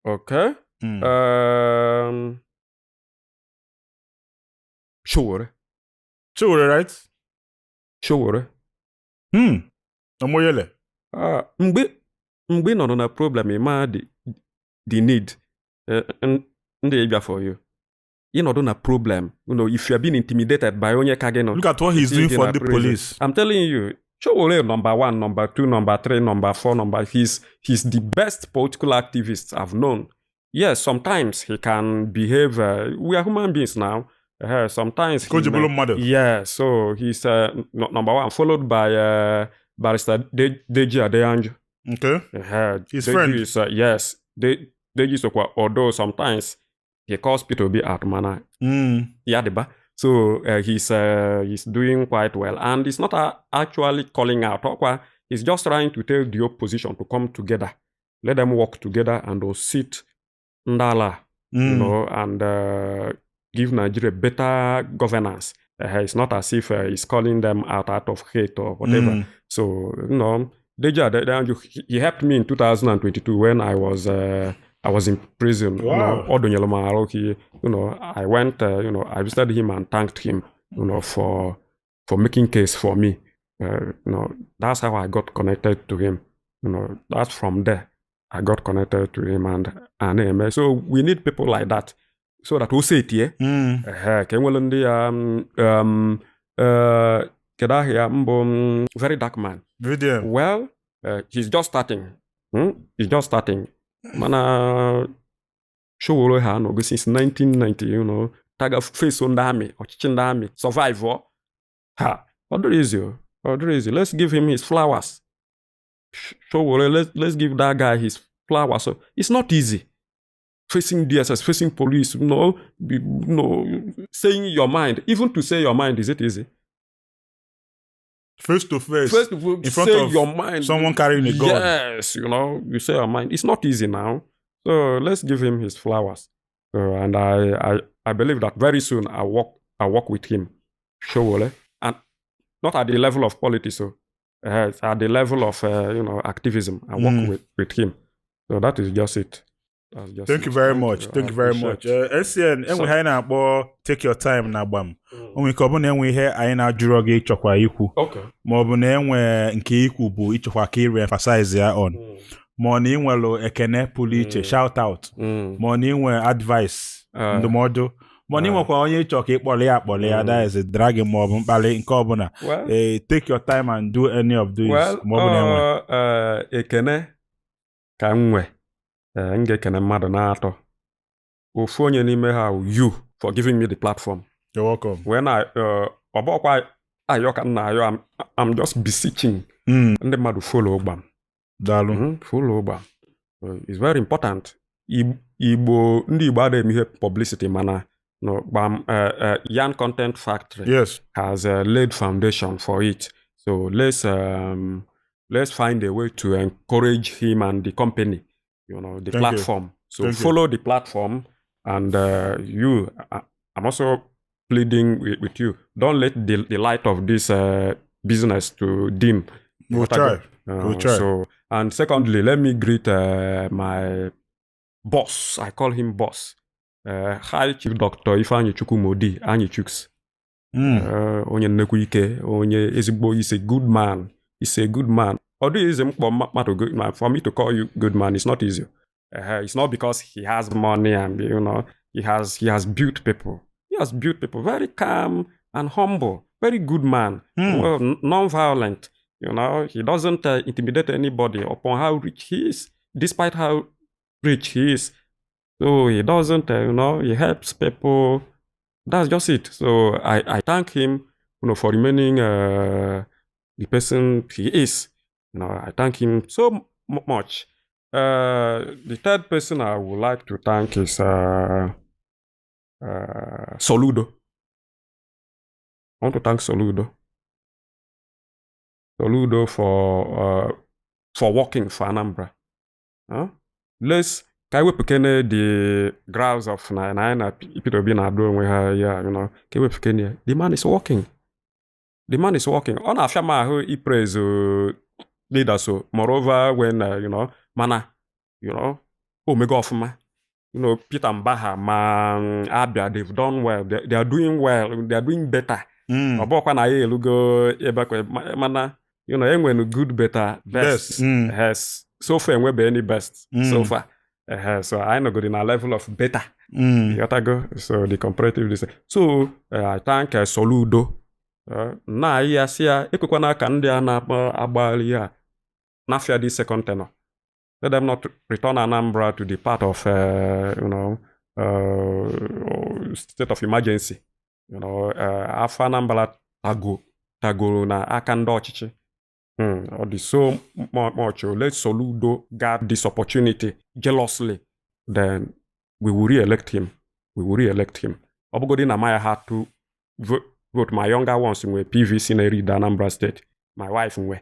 Okay. Sure, right? Sure. Omoyele. Mgbe nọ na problem, the need. And they for you. ịnọdụ na problem, if you're being intimidated by onye kageno. Look at what he's doing for the police. I'm telling you, Chowole number 1, number 2, number 3, number 4, he's the best political activist I've known. Yes, sometimes he can behave. We are human beings now. Sometimes. Yeah, so he's number 1, followed by Barrister Deji Adeyanju. Okay. His friend. Is, yes, Deji Sokwa, although sometimes he calls people to be out manner. Yadiba. So he's doing quite well. And he's not actually calling out. He's just trying to tell the opposition to come together. Let them work together and sit ndala, and give Nigeria better governance. It's not as if he's calling them out of hate or whatever. So, Deji, he helped me in 2022 when I was in prison. Wow. I went, I visited him and thanked him, for making case for me. That's how I got connected to him. That's from there I got connected to him and so we need people like that so that we say it here. Very dark man. Well, he's just starting. He's just starting. Mana show ha no since 1990, tag face on the army or chicken army survivor. Easy. Let's give him his flowers. Let's give that guy his flowers. So it's not easy. Facing DSS, facing police, saying your mind. Even to say your mind, is it easy? Face to face, in front of your mind, someone carrying a gun. Yes, you say your mind. It's not easy now. So let's give him his flowers. And I believe that very soon I work with him. And not at the level of politics, so at the level of activism. I work with him. So that is just it. Thank you very much. Thank you very much. SCN, enwe ha na akpọ take your time na Gbam. Onwe ka ọ bụ na enwe ihe anyị na-ajụrụ gị ịchọkwa ikwu. Okay. Ma ọ bụ na enwe nke ikwu bụ ịchọkwa ka re-emphasize ya on. Ma ọ na inwelu ekene pụrụ iche shout out. Ma ọ na inwe advice ndụmọdụ. Ma ọ na inwekwa onye ịchọ ka ịkpọrọ ya that is a dragon ma ọ bụ mkpali nke ọbụla. Take your time and do any of these. Ma ọ bụ na enwe. Ekene ka nwe. Ngekene mmadụ na-atọ. Ofu onye n'ime ha you for giving me the platform. You're welcome. When ọbọkwa ayọka nna ayọ, I'm just beseeching ndị mmadụ follow Gbam. Daalụ. Follow Gbam. It's very important. Ndị Igbo adịghị ihe publicity mana Gbam Yarn Content Factory has laid foundation for it. So let's find a way to encourage him and the company. The platform. So follow the platform, and I'm also pleading with you. Don't let the light of this business to dim. We'll try. So, and secondly, let me greet my boss. I call him boss. High Chief Dr. Ifeanyi Chukwumodi, Anyi Chuks. Onye nnekwu ike, onye ezigbo, he's a good man. He's a good man. For me to call you good man, it's not easy. It's not because he has money and he has built people. He has built people very calm and humble, very good man, well, non-violent. He doesn't intimidate anybody upon how rich he is, despite how rich he is. So he doesn't, he helps people. That's just it. So I thank him, for remaining the person he is. I thank him so much. The third person I would like to thank is Soludo. I want to thank Soludo. Soludo for working for Anambra. Let's the grounds of people being the man is working. The man is working. On a firma he praise leader. So moreover, when mana, Omega of ma, Peter Mbaha, man, Abia, they've done well. They are doing well. They are doing better. Obokwa na ye lugo ebakwe mana, when good better best has so far we be any best so far. So I know good in a level of better You gotta go. So the comparative this. So I thank Soludo. Na ya sia ekwekwana ka ndị a na-agbali ya n'afia this second tenor. Let them not return Anambra to the part of state of emergency. After Anambra tagoro na aka ndị ọchịchị. Or the so much. Let Soludo guard this opportunity jealously. Then we will re-elect him. Obugodi na Maya had to vote my younger ones in PVC in Anambra State. My wife in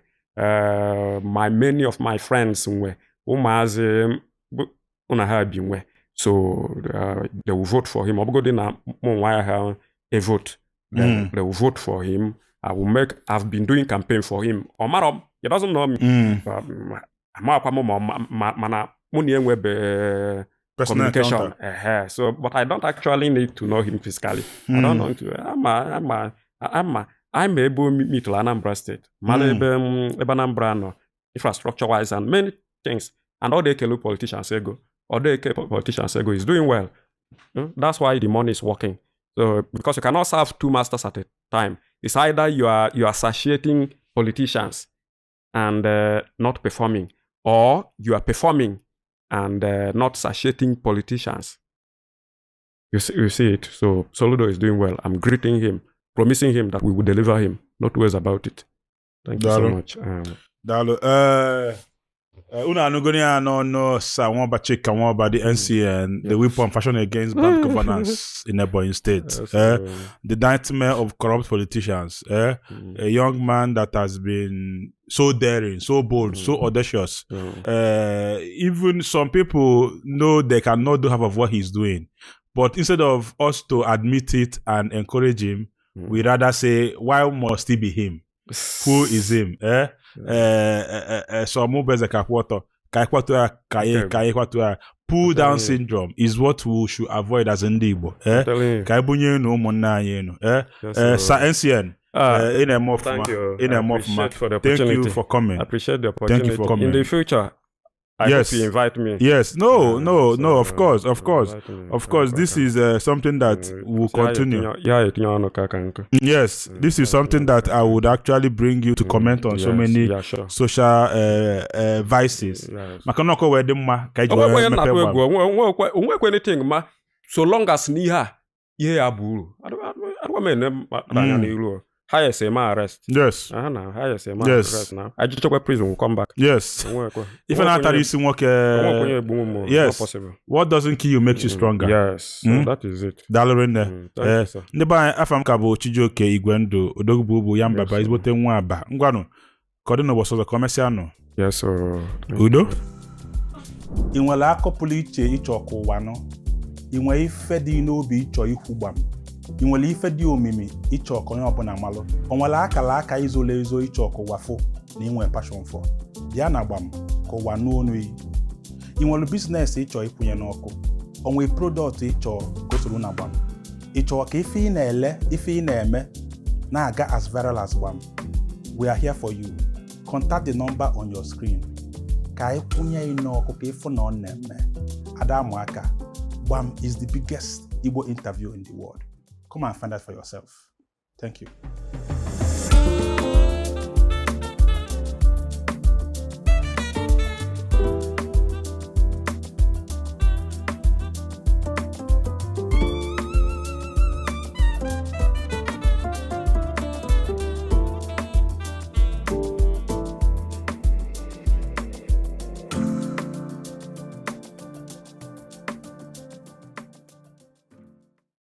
many of my friends in Umahi in so they will vote for him. Obugodi na Maya a vote. Then they will vote for him. I've been doing campaign for him. Omarom, he doesn't know me. Communication. So, but I don't actually need to know him physically. I don't know to. I'm able to meet Anambra State. Anambra no infrastructure wise and many things. And all the Kelu politicians go is doing well. That's why the money is working. So because you cannot serve two masters at a time. It's either you are satiating politicians and not performing, or you are performing and not satiating politicians. You see it. So Soludo is doing well. I'm greeting him, promising him that we will deliver him. Not worries about it. Thank you so much. Una Nugonia no Nwoba Chika Nwoba, the NCN, the weapon fashioned against bad governance in Ebonyi State. The nightmare of corrupt politicians. A young man that has been so daring, so bold, so audacious. Even some people know they cannot do half of what he's doing. But instead of us to admit it and encourage him, we rather say, why must he be him? Who is him? So pull down syndrome is what we should avoid as Ndibo. Sir NCN. Thank you for coming. I appreciate the opportunity. Thank you for coming. In the future, I hope you invite me. Yes. No. Of course. This is something that will continue. Yes. This is something that I would actually bring you to comment on so many social vices. So long as niha aburu. I don't highest arrest. Yes. Highest arrest now. I just check prison will come back. Yes. If an artist work, yes. Possible. What doesn't kill you makes you stronger. Yes. So that is it. Dalorene. Neba afam kabo Chijoke Igwendo Odogbubu Yambaba izbote nwaba. Ngwanu. Kodino bosozo commercial no. Yes. Udo. Inwele akopulu iche ichoku wano. Inwe ife di n'obi icho ikwu Gbam. Inwele ife di omimi ichọkọ onye ọbụla malụ. Onwere akala aka izole ezo ichọkọ wafo na inwe passion for. Bịa na Gbam ka ụwa n'onu iyi. Inwele business ịchọ ikwunye n'ọkụ. Onwe product ịchọ gosoro na Gbam. Ịchọ ka ife ị na-ele, ife ị na-eme na-aga as viral as Gbam. We are here for you. Contact the number on your screen. Ka ikwunye n'ọkụ ka ife na ọ na-eme. Adamuaka. Gbam is the biggest Igbo interview in the world. Come and find out for yourself. Thank you.